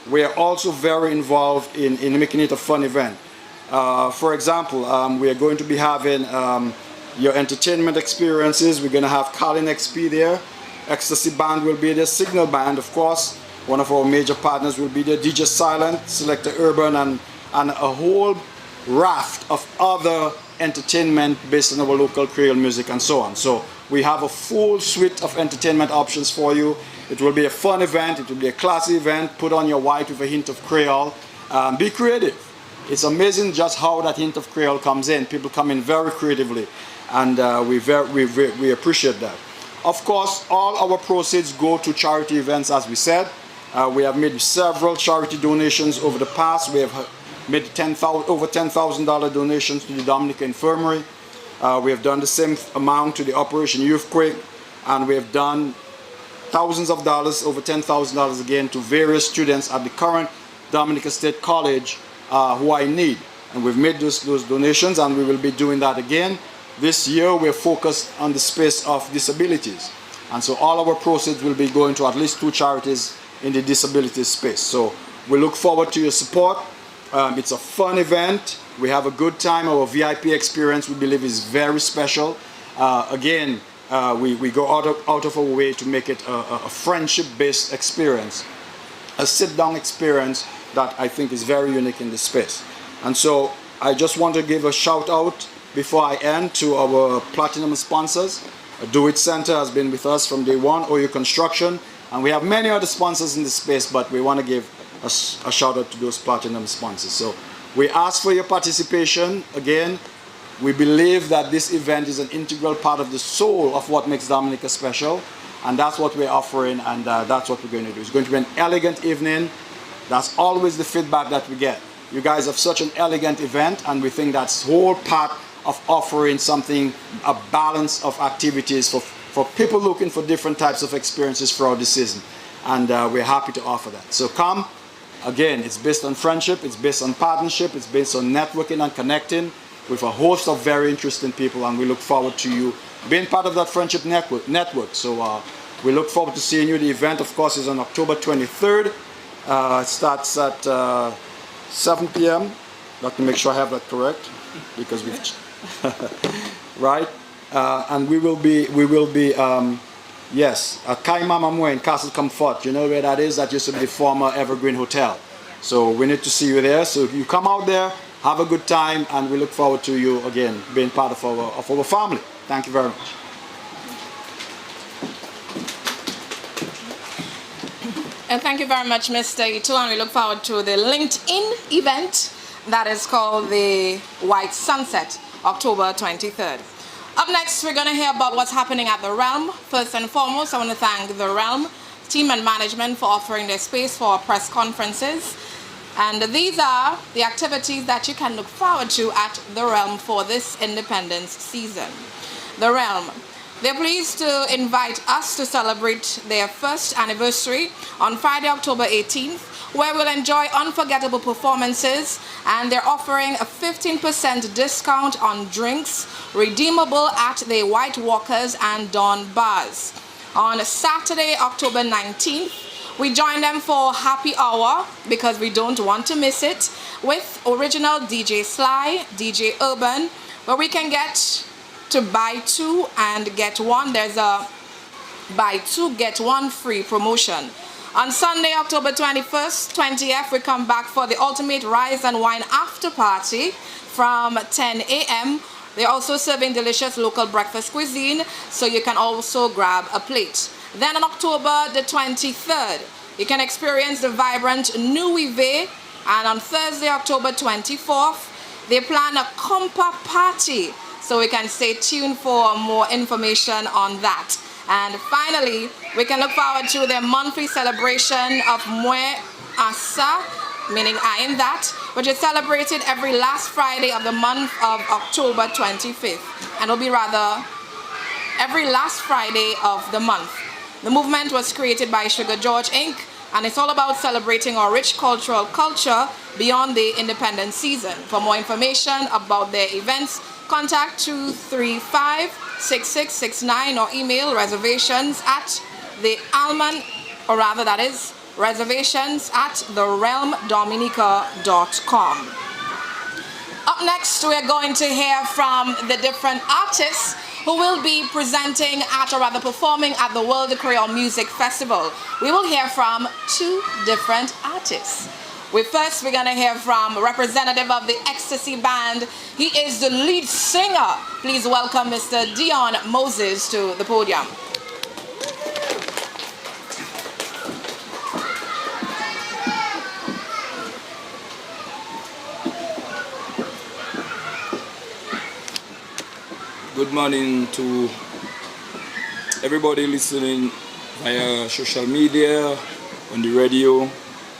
we're also very involved in making it a fun event. For example, we are going to be having your entertainment experiences. We're going to have Colin XP there. Ecstasy Band will be there. Signal Band, of course. One of our major partners will be there. DJ Silent, Selector Urban, and a whole raft of other entertainment based on our local Creole music and so on. So we have a full suite of entertainment options for you. It will be a fun event, it will be a classy event. Put on your white with a hint of Creole. Be creative. It's amazing just how that hint of Creole comes in. People come in very creatively, and we appreciate that. Of course, all our proceeds go to charity events, as we said. We have made several charity donations over the past. We have made over $10,000 donations to the Dominica Infirmary. We have done the same amount to the Operation Youthquake, and we have done thousands of dollars, over $10,000 again, to various students at the current Dominica State College who are in need. And we've made those donations, and we will be doing that again. This year we're focused on the space of disabilities. And so all our proceeds will be going to at least 2 charities in the disability space. So we look forward to your support. It's a fun event. We have a good time. Our VIP experience, we believe, is very special. Again, we go out of our way to make it a friendship-based experience, a sit-down experience that I think is very unique in this space. And so I just want to give a shout out before I end to our platinum sponsors. Do It Center has been with us from day one, OU Construction, and we have many other sponsors in this space, but we want to give a shout out to those platinum sponsors. So we ask for your participation. Again, we believe that this event is an integral part of the soul of what makes Dominica special, And that's what we're offering, and that's what we're going to do. It's going to be an elegant evening. That's always the feedback that we get. You guys have such an elegant event, and we think that's whole part of offering something, a balance of activities for people looking for different types of experiences throughout the season. And we're happy to offer that. So come. Again, it's based on friendship, it's based on partnership, it's based on networking and connecting with a host of very interesting people, and we look forward to you being part of that friendship network. So we look forward to seeing you. The event, of course, is on October 23rd. It starts at 7 p.m. Let me make sure I have that correct, because we've right. And we will be yes, at Kaimamamwe in Castle Comfort. You know where that is? That used to be the former Evergreen Hotel. So we need to see you there. So if you come out there, have a good time, and we look forward to you again being part of our family. Thank you very much. And thank you very much, Mr. Ito, and we look forward to the LinkedIn event that is called the White Sunset, October 23rd. Up next, we're going to hear about what's happening at the Realm. First and foremost, I want to thank the Realm team and management for offering their space for press conferences. And these are the activities that you can look forward to at the Realm for this Independence season. The Realm. They're pleased to invite us to celebrate their first anniversary on Friday, October 18th, where we'll enjoy unforgettable performances, and they're offering a 15% discount on drinks redeemable at the White Walkers and Dawn bars. On Saturday, October 19th, we join them for happy hour, because we don't want to miss it, with original DJ Sly, DJ Urban, where we can get to buy two and get one. There's a buy two, get one free promotion. On Sunday, October 21st, 20th, we come back for the ultimate Rise and Wine after party from 10 a.m. They're also serving delicious local breakfast cuisine, so you can also grab a plate. Then on October the 23rd, you can experience the vibrant Nuive, and on Thursday, October 24th, they plan a compa party, so we can stay tuned for more information on that. And finally, we can look forward to their monthly celebration of Mwe Asa, meaning I am that, which is celebrated every last Friday of the month of October 25th. And it'll be rather every last Friday of the month. The movement was created by Sugar George Inc., and it's all about celebrating our rich cultural culture beyond the independence season. For more information about their events, contact 235-6669 or email reservations at the Alman, or rather that is reservations at therealmdominica.com. Up next, we're going to hear from the different artists who will be presenting at, or rather performing at the World Creole Music Festival. We will hear from two different artists. We're going to hear from a representative of the Ecstasy Band. He is the lead singer. Please welcome Mr. Dion Moses to the podium. Good morning to everybody listening via social media, on the radio.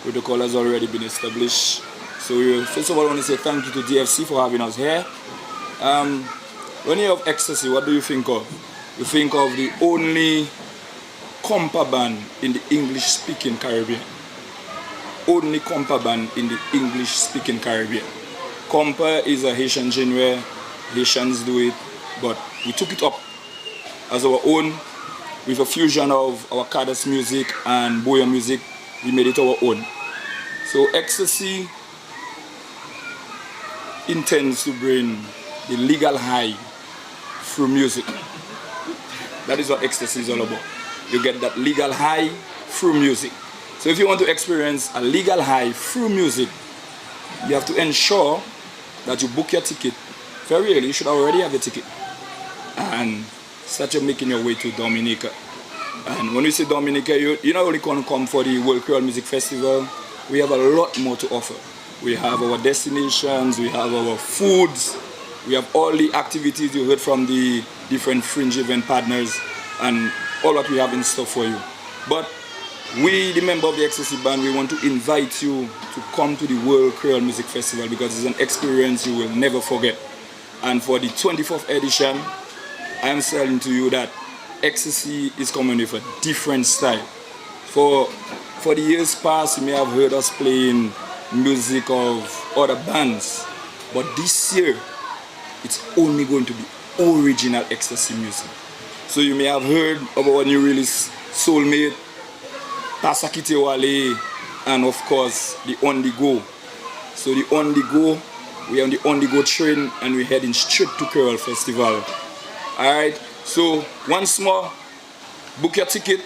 Protocol has already been established. So first of all, I want to say thank you to DFC for having us here. When you have Ecstasy, what do you think of? You think of the only compa band in the English-speaking Caribbean. Only compa band in the English-speaking Caribbean. Compa is a Haitian genre. Haitians do it, but we took it up as our own with a fusion of our Kadas music and Boya music. We made it our own. So Ecstasy intends to bring the legal high through music. That is what Ecstasy is all about. You get that legal high through music. So if you want to experience a legal high through music, you have to ensure that you book your ticket very early. You should already have your ticket and start making your way to Dominica. And when we say Dominica, you're not only going to come for the World Creole Music Festival. We have a lot more to offer. We have our destinations, we have our foods, we have all the activities you heard from the different fringe event partners, and all that we have in store for you. But we, the member of the XSC band, we want to invite you to come to the World Creole Music Festival because it's an experience you will never forget. And for the 24th edition, I am telling to you that XSC is coming with a different style. For the years past, you may have heard us playing music of other bands, but this year, it's only going to be original XSC music. So you may have heard of our new release, Soulmate, Tasakite Wale, and of course, the On The Go. So the On The Go, we are on the On The Go train and we're heading straight to Creole Festival. Alright, so once more, book your ticket,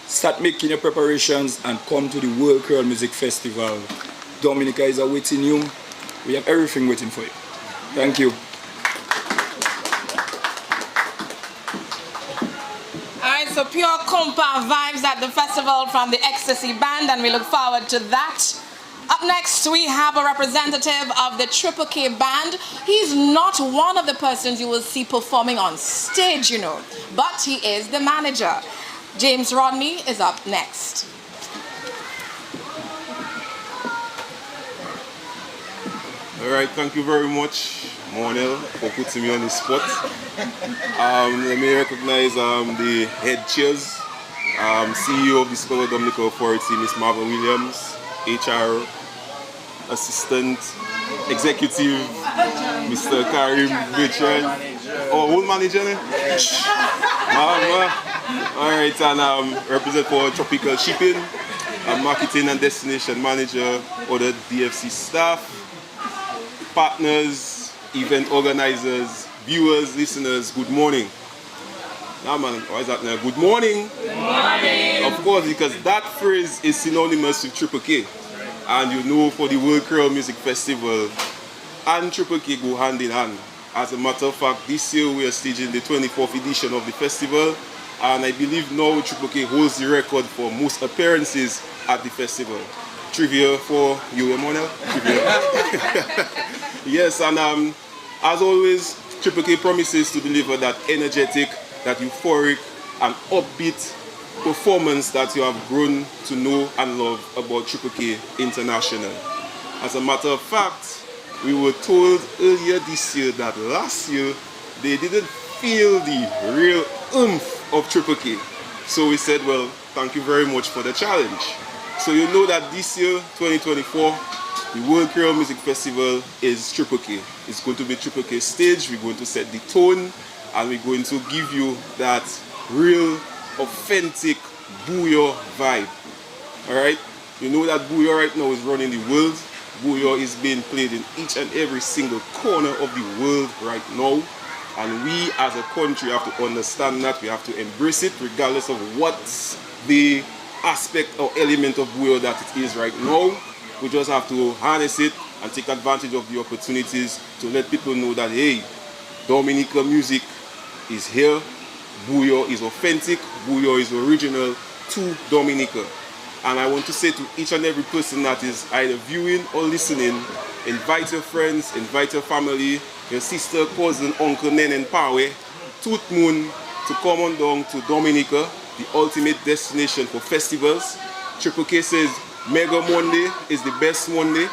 start making your preparations and come to the World Creole Music Festival. Dominica is awaiting you. We have everything waiting for you. Thank you. Alright, so pure compa vibes at the festival from the XSC band, and we look forward to that. Up next, we have a representative of the Triple K band. He's not one of the persons you will see performing on stage, you know, but he is the manager. James Rodney is up next. All right, thank you very much, Monel, for putting me on the spot. Let me recognize the head chairs, CEO of the Discover Dominical Authority, Miss Marva Williams, HR Assistant Executive, Mr. Karim Bertrand. Oh, old manager, all right, and represent for Tropical Shipping, Marketing and Destination Manager, other DFC staff, partners, event organizers, viewers, listeners, good morning. Now, man, why is that now? Good morning. Good morning. Of course, because that phrase is synonymous with Triple K. And you know, for the World Creole Music Festival and Triple K go hand in hand. As a matter of fact, this year we are staging the 24th edition of the festival, and I believe now Triple K holds the record for most appearances at the festival. Trivia for you, Emmanuel. Yes, and as always, Triple K promises to deliver that energetic, that euphoric and upbeat performance that you have grown to know and love about Triple K International. As a matter of fact, we were told earlier this year that last year they didn't feel the real oomph of Triple K. So we said, well, thank you very much for the challenge. So you know that this year, 2024, the World Creole Music Festival is Triple K. It's going to be Triple K stage. We're going to set the tone and we're going to give you that real, authentic Booyah vibe. Alright? You know that Booyah right now is running the world. Booyah is being played in each and every single corner of the world right now. And we as a country have to understand that. We have to embrace it regardless of what's the aspect or element of Booyah that it is right now. We just have to harness it and take advantage of the opportunities to let people know that, hey, Dominica music is here. Booyah is authentic. Booyah is original to Dominica. And I want to say to each and every person that is either viewing or listening, invite your friends, invite your family, your sister, cousin, uncle, nen, and pawe, Tooth Moon, to come on down to Dominica, the ultimate destination for festivals. Triple K says Mega Monday is the best Monday.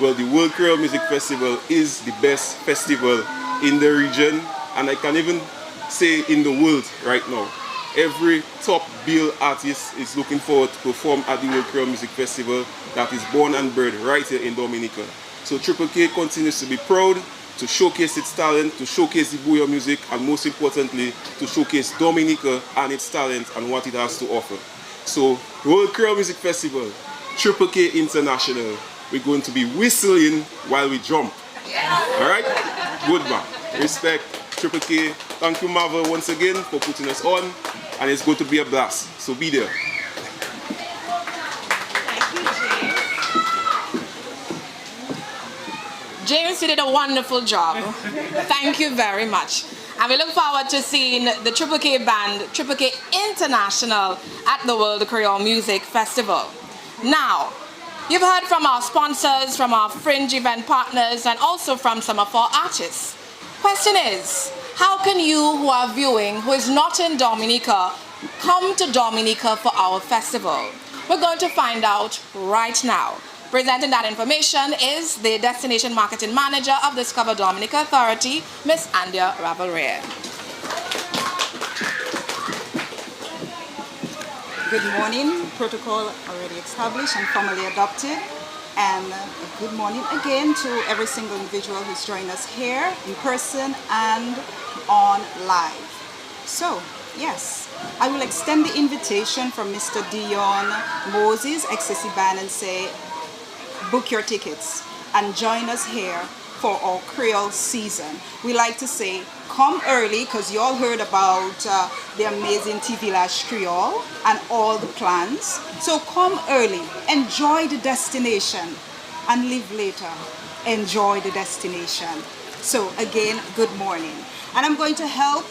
Well, the World Creole Music Festival is the best festival in the region, and I can even say in the world right now. Every top bill artist is looking forward to perform at the World Creole Music Festival that is born and bred right here in Dominica. So Triple K continues to be proud to showcase its talent, to showcase the Booyah music, and most importantly, to showcase Dominica and its talent and what it has to offer. So, World Creole Music Festival, Triple K International. We're going to be whistling while we jump. Alright? Good man. Respect. Triple K. Thank you, Marvel, once again for putting us on. And it's going to be a blast. So be there. James, you did a wonderful job. Thank you very much. And we look forward to seeing the Triple K band, Triple K International, at the World Creole Music Festival. Now, you've heard from our sponsors, from our fringe event partners, and also from some of our artists. Question is, how can you who are viewing, who is not in Dominica, come to Dominica for our festival? We're going to find out right now. Presenting that information is the Destination Marketing Manager of Discover Dominica Authority, Miss Andia Ravalrea. Good morning. Protocol already established and formally adopted. And good morning again to every single individual who's joined us here in person and on live. So, yes, I will extend the invitation from Mr. Dion Moses, XCC Band, and say, book your tickets and join us here for our Creole season. We like to say, come early, because you all heard about the amazing TV Village Creole and all the plans. So come early, enjoy the destination, and leave later. Enjoy the destination. So again, good morning. And I'm going to help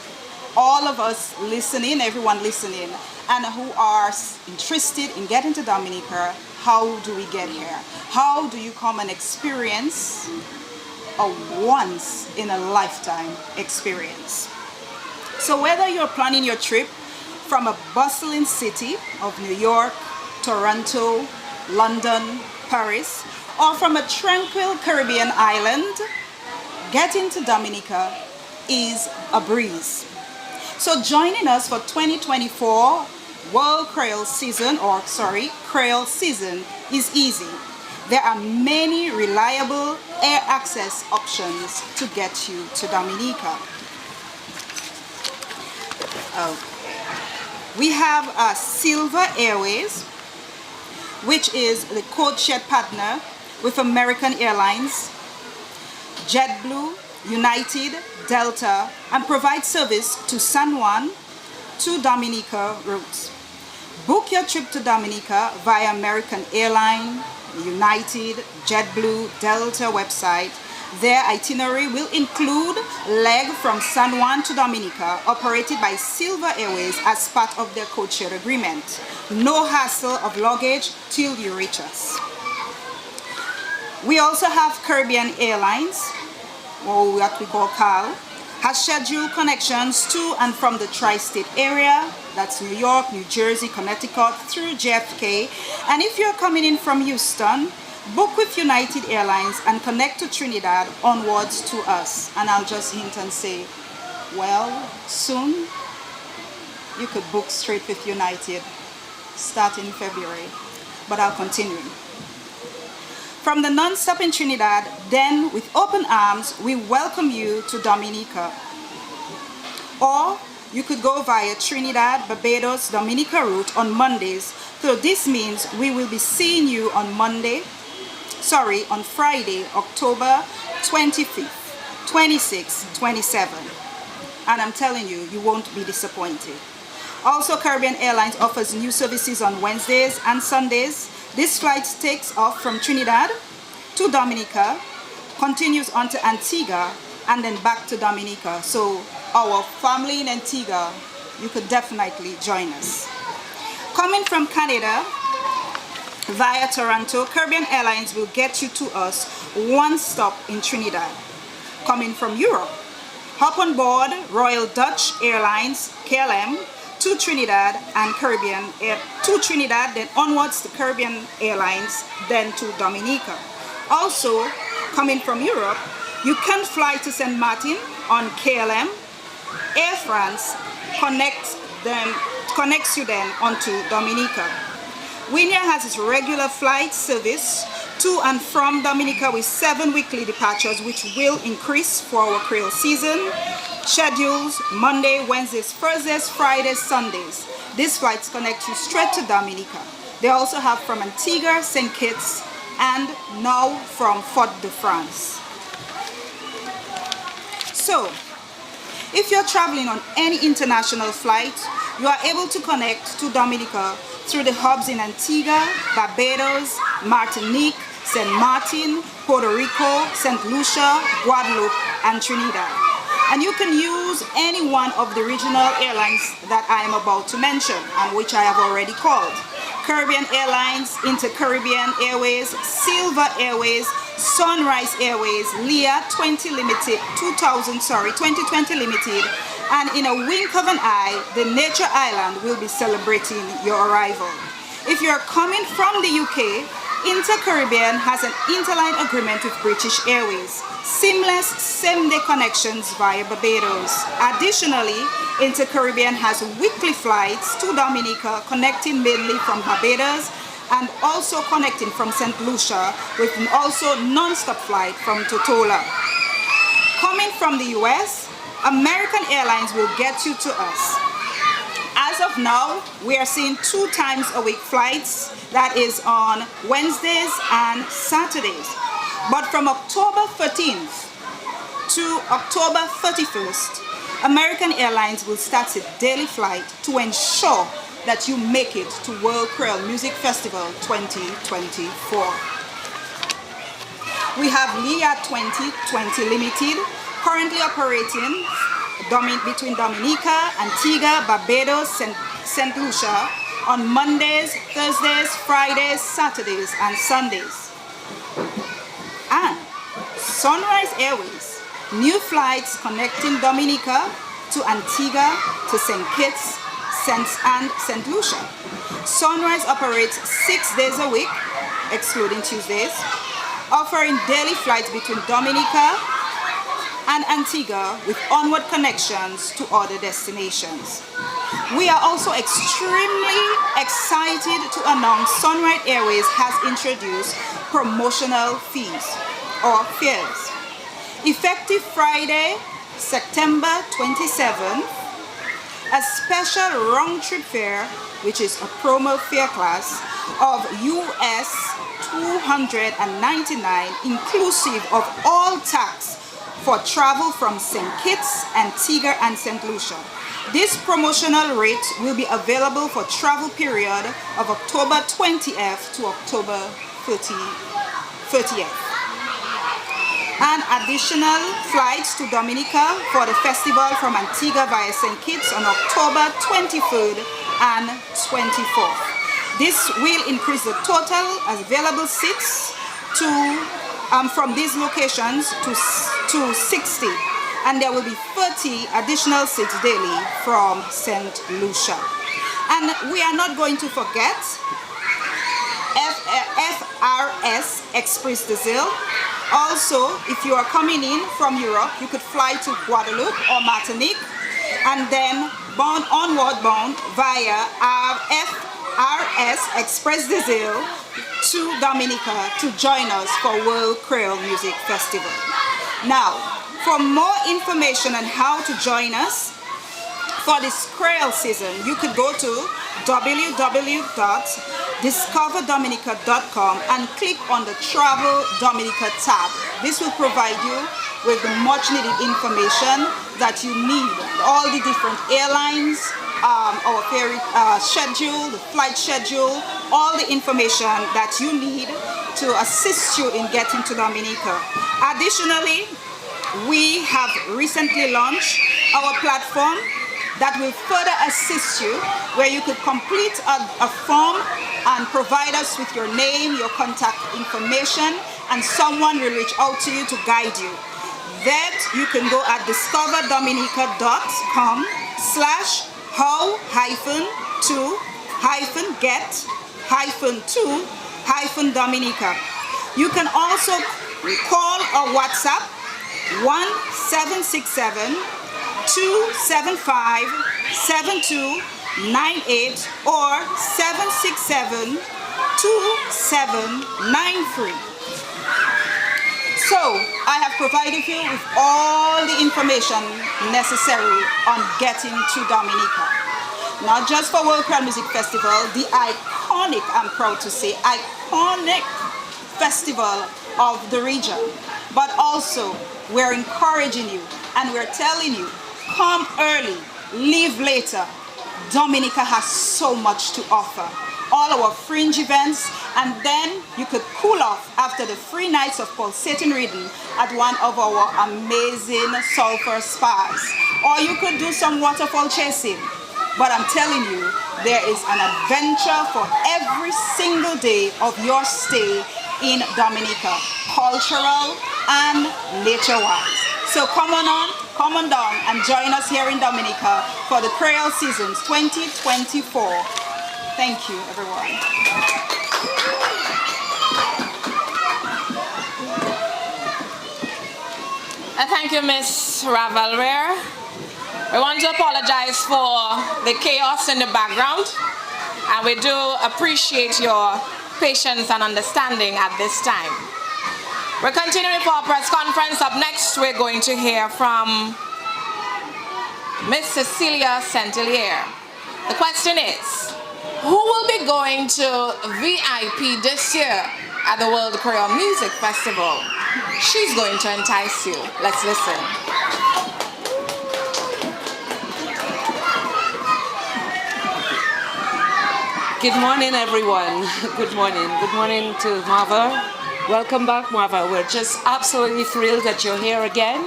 all of us listening, everyone listening, and who are interested in getting to Dominica. How do we get here? How do you come and experience a once-in-a-lifetime experience? So whether you're planning your trip from a bustling city of New York, Toronto, London, Paris, or from a tranquil Caribbean island, getting to Dominica is a breeze. So joining us for 2024 World Creole Season, Creole Season is easy. There are many reliable air access options to get you to Dominica. Okay. We have Silver Airways, which is the code-shared partner with American Airlines, JetBlue, United, Delta, and provides service to San Juan to Dominica routes. Book your trip to Dominica via American Airlines, United, JetBlue, Delta website. Their itinerary will include leg from San Juan to Dominica, operated by Silver Airways as part of their code-share agreement. No hassle of luggage till you reach us. We also have Caribbean Airlines, or what we call CAL, has scheduled connections to and from the tri-state area, that's New York, New Jersey, Connecticut, through JFK. And if you're coming in from Houston, book with United Airlines and connect to Trinidad onwards to us. And I'll just hint and say, well, soon you could book straight with United starting February, but I'll continue. From the non-stop in Trinidad, then with open arms, we welcome you to Dominica. Or you could go via Trinidad, Barbados, Dominica route on Mondays. So this means we will be seeing you on Friday, October 25th, 26th, 27th. And I'm telling you, you won't be disappointed. Also, Caribbean Airlines offers new services on Wednesdays and Sundays. This flight takes off from Trinidad to Dominica, continues on to Antigua, and then back to Dominica. So our family in Antigua, you could definitely join us. Coming from Canada via Toronto, Caribbean Airlines will get you to us one stop in Trinidad. Coming from Europe, hop on board Royal Dutch Airlines, KLM, to Trinidad and Caribbean, to Trinidad, then onwards to Caribbean Airlines, then to Dominica. Also, coming from Europe, you can fly to St. Martin on KLM. Air France connects you then onto Dominica. Wizz Air has its regular flight service to and from Dominica with 7 weekly departures, which will increase for our Creole season. Schedules Monday, Wednesdays, Thursdays, Fridays, Sundays. These flights connect you straight to Dominica. They also have from Antigua, St. Kitts, and now from Fort-de-France. So, if you're traveling on any international flight, you are able to connect to Dominica through the hubs in Antigua, Barbados, Martinique, St. Martin, Puerto Rico, St. Lucia, Guadeloupe, and Trinidad. And you can use any one of the regional airlines that I am about to mention and which I have already called. Caribbean Airlines, Inter-Caribbean Airways, Silver Airways, Sunrise Airways, Leah 2020 Limited, and in a wink of an eye, the Nature Island will be celebrating your arrival. If you're coming from the UK, Inter-Caribbean has an interline agreement with British Airways, seamless same-day connections via Barbados. Additionally, Inter-Caribbean has weekly flights to Dominica connecting mainly from Barbados and also connecting from St. Lucia with also non-stop flight from Totola. Coming from the US, American Airlines will get you to us. As of now, we are seeing 2 times a week flights, that is on Wednesdays and Saturdays. But from October 13th to October 31st, American Airlines will start a daily flight to ensure that you make it to World Creole Music Festival 2024. We have Leah 2020 Limited, currently operating between Dominica, Antigua, Barbados, St. Lucia on Mondays, Thursdays, Fridays, Saturdays, and Sundays. And Sunrise Airways, new flights connecting Dominica to Antigua, to St. Kitts, and St. Lucia. Sunrise operates 6 days a week, excluding Tuesdays, offering daily flights between Dominica and Antigua with onward connections to other destinations. We are also extremely excited to announce Sunrise Airways has introduced promotional fees or fares. Effective Friday, September 27th, a special round-trip fare, which is a promo fare class of US $299 inclusive of all tax for travel from St. Kitts, Antigua, and St. Lucia. This promotional rate will be available for travel period of October 20th to October 30th. And additional flights to Dominica for the festival from Antigua via St. Kitts on October 23rd and 24th. This will increase the total available seats from these locations to 60, and there will be 30 additional seats daily from St. Lucia. And we are not going to forget FRS Express Diesel. Also, if you are coming in from Europe, you could fly to Guadeloupe or Martinique and then onward bound via our FRS Express Diesel to Dominica to join us for World Creole Music Festival. Now, for more information on how to join us for this Creole season, you could go to www.discoverdominica.com and click on the Travel Dominica tab. This will provide you with the much needed information that you need. All the different airlines, our ferry schedule, the flight schedule, all the information that you need to assist you in getting to Dominica. Additionally, we have recently launched our platform that will further assist you, where you could complete a form and provide us with your name, your contact information, and someone will reach out to you to guide you. That you can go at discoverdominica.com/how-to-get-to-Dominica. You can also call or WhatsApp 1-767-275-7298 or 767-2793. So, I have provided you with all the information necessary on getting to Dominica. Not just for World Creole Music Festival, the iconic, I'm proud to say, iconic festival of the region, but also we're encouraging you and we're telling you, come early, leave later. Dominica has so much to offer. All our fringe events, and then you could cool off after the 3 nights of pulsating rhythm at one of our amazing sulfur spas. Or you could do some waterfall chasing. But I'm telling you, there is an adventure for every single day of your stay in Dominica. cultural, and nature-wise. So come on down and join us here in Dominica for the Creole Seasons 2024. Thank you, everyone. Thank you, Miss Ravalware. We want to apologize for the chaos in the background, and we do appreciate your patience and understanding at this time. We're continuing for our press conference. Up next, we're going to hear from Miss Cecilia Centelier. The question is, who will be going to VIP this year at the World Creole Music Festival? She's going to entice you. Let's listen. Good morning, everyone. Good morning. Good morning to Marva. Welcome back, Marva. We're just absolutely thrilled that you're here again.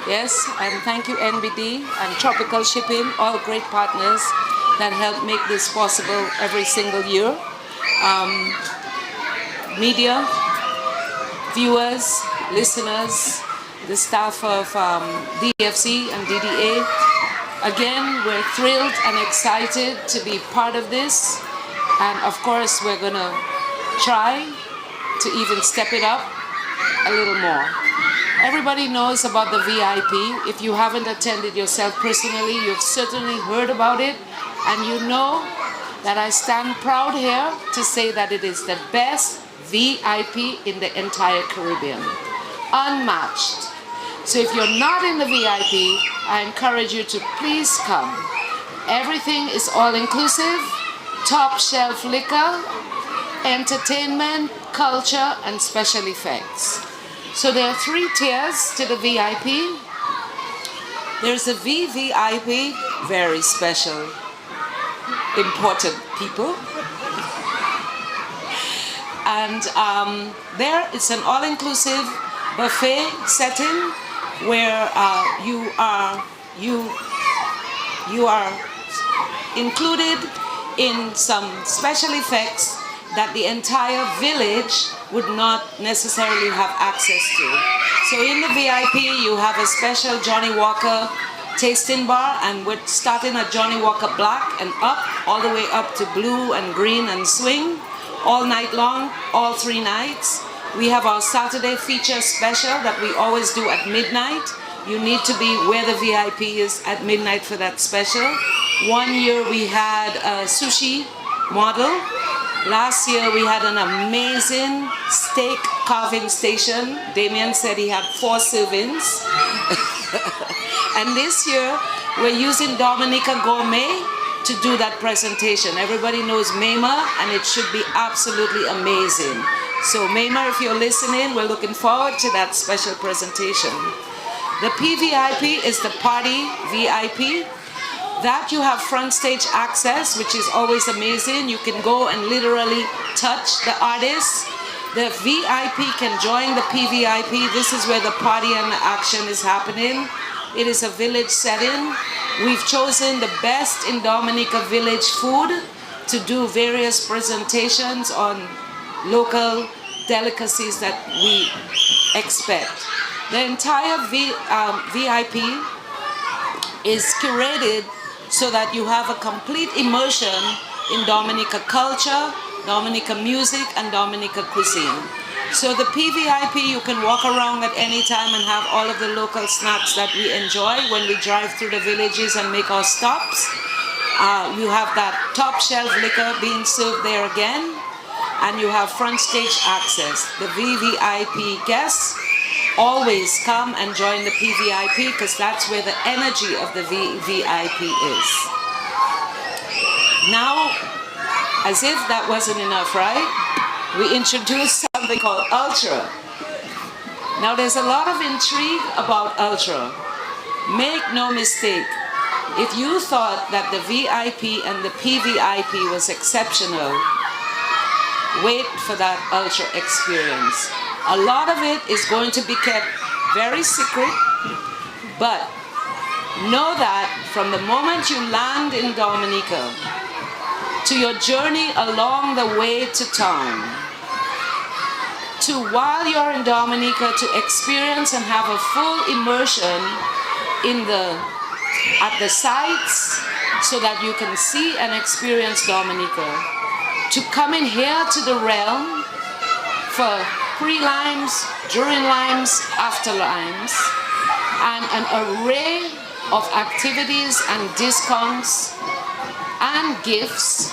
Yes, and thank you, NBD and Tropical Shipping, all great partners that help make this possible every single year. Media, viewers, listeners, the staff of DFC and DDA. Again, we're thrilled and excited to be part of this. And of course, we're gonna try to even step it up a little more. Everybody knows about the VIP. If you haven't attended yourself personally, you've certainly heard about it. And you know that I stand proud here to say that it is the best VIP in the entire Caribbean. Unmatched. So if you're not in the VIP, I encourage you to please come. Everything is all-inclusive, top shelf liquor, entertainment, culture, and special effects. So there are 3 tiers to the VIP. There's a VVIP, very special, important people. And there it's an all-inclusive buffet setting where you are included in some special effects that the entire village would not necessarily have access to. So in the VIP, you have a special Johnny Walker tasting bar, and we're starting at Johnny Walker Black and up, all the way up to blue and green and swing, all night long, all 3 nights. We have our Saturday feature special that we always do at midnight. You need to be where the VIP is at midnight for that special. One year we had a sushi model. Last year we had an amazing steak carving station. Damien said he had 4 servings. And this year we're using Dominica Gourmet to do that presentation. Everybody knows Mayma, and it should be absolutely amazing. So Mayma, if you're listening, we're looking forward to that special presentation. The PVIP is the party VIP. That you have front stage access, which is always amazing. You can go and literally touch the artists. The VIP can join the PVIP. This is where the party and the action is happening. It is a village setting. We've chosen the best in Dominica village food to do various presentations on local delicacies that we expect. The entire VIP is curated so that you have a complete immersion in Dominica culture, Dominica music, and Dominica cuisine. So the PVIP, you can walk around at any time and have all of the local snacks that we enjoy when we drive through the villages and make our stops. You have that top shelf liquor being served there again, and you have front stage access. The VVIP guests always come and join the PVIP because that's where the energy of the VVIP is. Now, as if that wasn't enough, right? We introduced something called Ultra. Now, there's a lot of intrigue about Ultra. Make no mistake, if you thought that the VIP and the PVIP was exceptional, wait for that Ultra experience. A lot of it is going to be kept very secret, but know that from the moment you land in Dominica to your journey along the way to town, while you're in Dominica, to experience and have a full immersion at the sites so that you can see and experience Dominica. To come in here to the realm for pre-limes, during limes, after limes, and an array of activities and discounts and gifts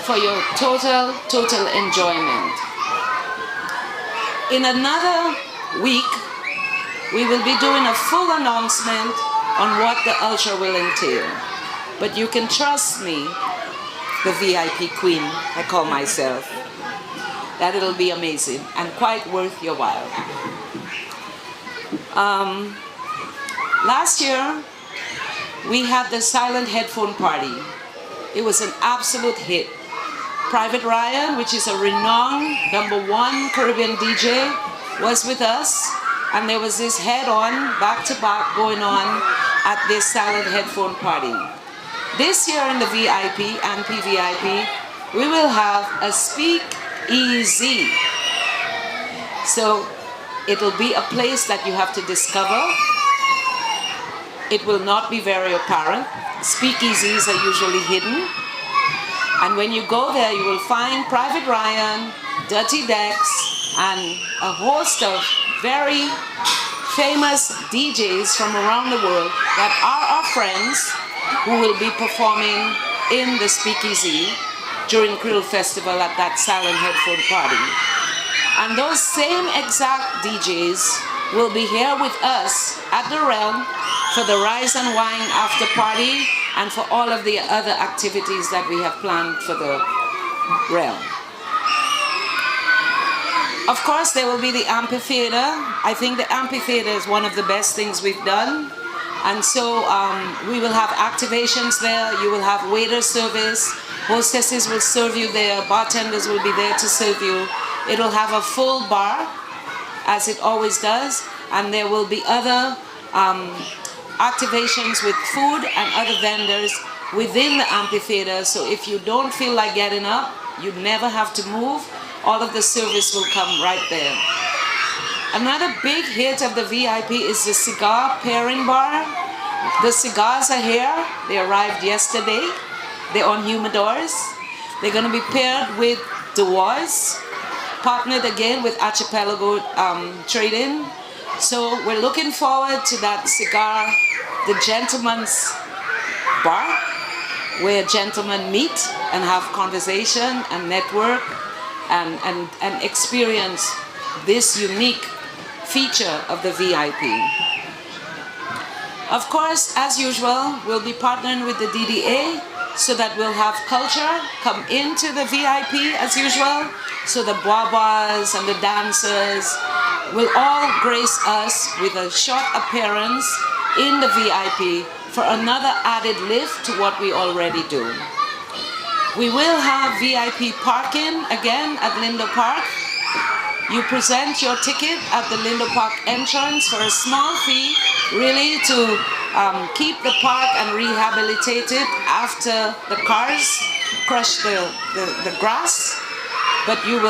for your total enjoyment. In another week, we will be doing a full announcement on what the Ultra will entail. But you can trust me, the VIP queen, I call myself, that it'll be amazing and quite worth your while. Last year, we had the silent headphone party. It was an absolute hit. Private Ryan, which is a renowned #1 Caribbean DJ, was with us, and there was this head-on, back-to-back going on at this silent headphone party. This year in the VIP and PVIP, we will have a Speak Easy. So it'll be a place that you have to discover. It will not be very apparent. Speakeasies are usually hidden. And when you go there, you will find Private Ryan, Dirty Decks, and a host of very famous DJs from around the world that are our friends who will be performing in the Speakeasy during Krill Festival at that silent headphone party. And those same exact DJs will be here with us at the Realm for the Rise and Wine after party and for all of the other activities that we have planned for the Realm. Of course, there will be the amphitheater. I think the amphitheater is one of the best things we've done. And so we will have activations there. You will have waiter service. Hostesses will serve you there. Bartenders will be there to serve you. It'll have a full bar, as it always does. And there will be other activations with food and other vendors within the amphitheater. So if you don't feel like getting up, you never have to move. All of the service will come right there. Another big hit of the VIP is the cigar pairing bar. The cigars are here. They arrived yesterday. They're on humidors. They're going to be paired with Dewas, partnered again with Archipelago Trading. So we're looking forward to that cigar, the gentleman's bar, where gentlemen meet and have conversation and network and experience this unique feature of the VIP. Of course, as usual, we'll be partnering with the DDA so that we'll have culture come into the VIP as usual. So the boabas and the dancers will all grace us with a short appearance in the VIP for another added lift to what we already do. We will have VIP parking again at Lindo Park. You present your ticket at the Lindo Park entrance for a small fee, really to keep the park and rehabilitate it after the cars crush the grass. But you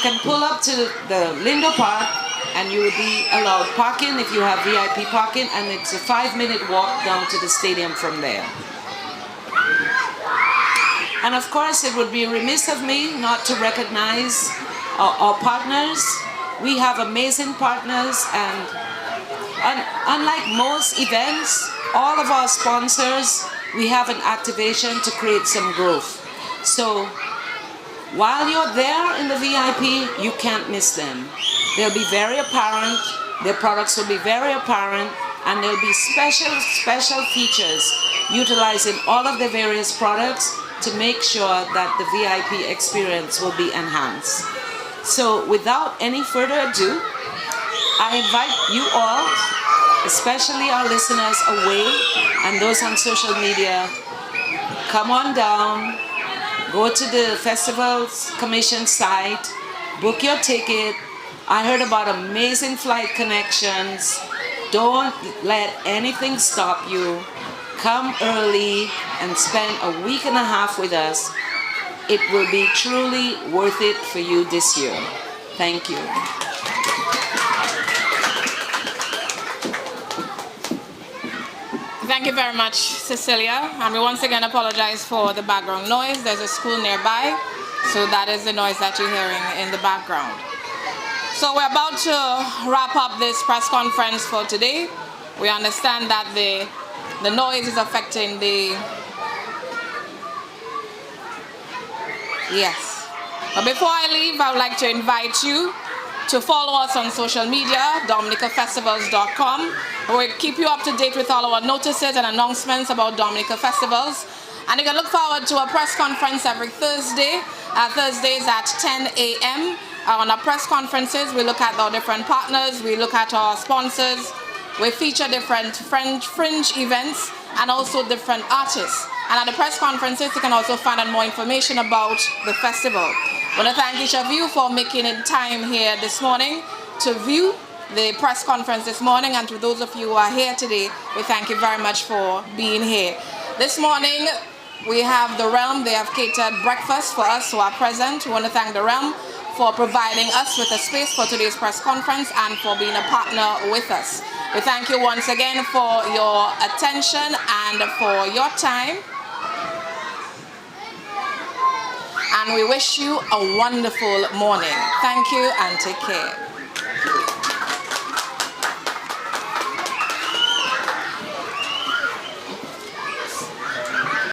can pull up to the Lindo Park and you will be allowed parking if you have VIP parking, and it's a 5-minute walk down to the stadium from there. And of course, it would be remiss of me not to recognize our partners. We have amazing partners, and unlike most events, all of our sponsors, we have an activation to create some growth. So while you're there in the VIP, you can't miss them. They'll be very apparent, their products will be very apparent, and there'll be special features utilizing all of the various products to make sure that the VIP experience will be enhanced. So without any further ado, I invite you all, especially our listeners away and those on social media, come on down, go to the Festival's Commission site, book your ticket. I heard about amazing flight connections. Don't let anything stop you. Come early and spend a week and a half with us. It will be truly worth it for you this year. Thank you. Thank you very much, Cecilia. And we once again apologize for the background noise. There's a school nearby, so that is the noise that you're hearing in the background. So we're about to wrap up this press conference for today. We understand that the noise is affecting the... Yes. But before I leave, I would like to invite you to follow us on social media, dominicafestivals.com. We'll keep you up to date with all our notices and announcements about Dominica Festivals. And you can look forward to a press conference every Thursday. Thursdays at 10 a.m. On our press conferences, we look at our different partners, we look at our sponsors, we feature different fringe events and also different artists. And at the press conferences, you can also find out more information about the festival. I want to thank each of you for making it time here this morning to view the press conference this morning. And to those of you who are here today, we thank you very much for being here. This morning, we have The Realm. They have catered breakfast for us who are present. We want to thank The Realm for providing us with a space for today's press conference and for being a partner with us. We thank you once again for your attention and for your time. And we wish you a wonderful morning. Thank you and take care.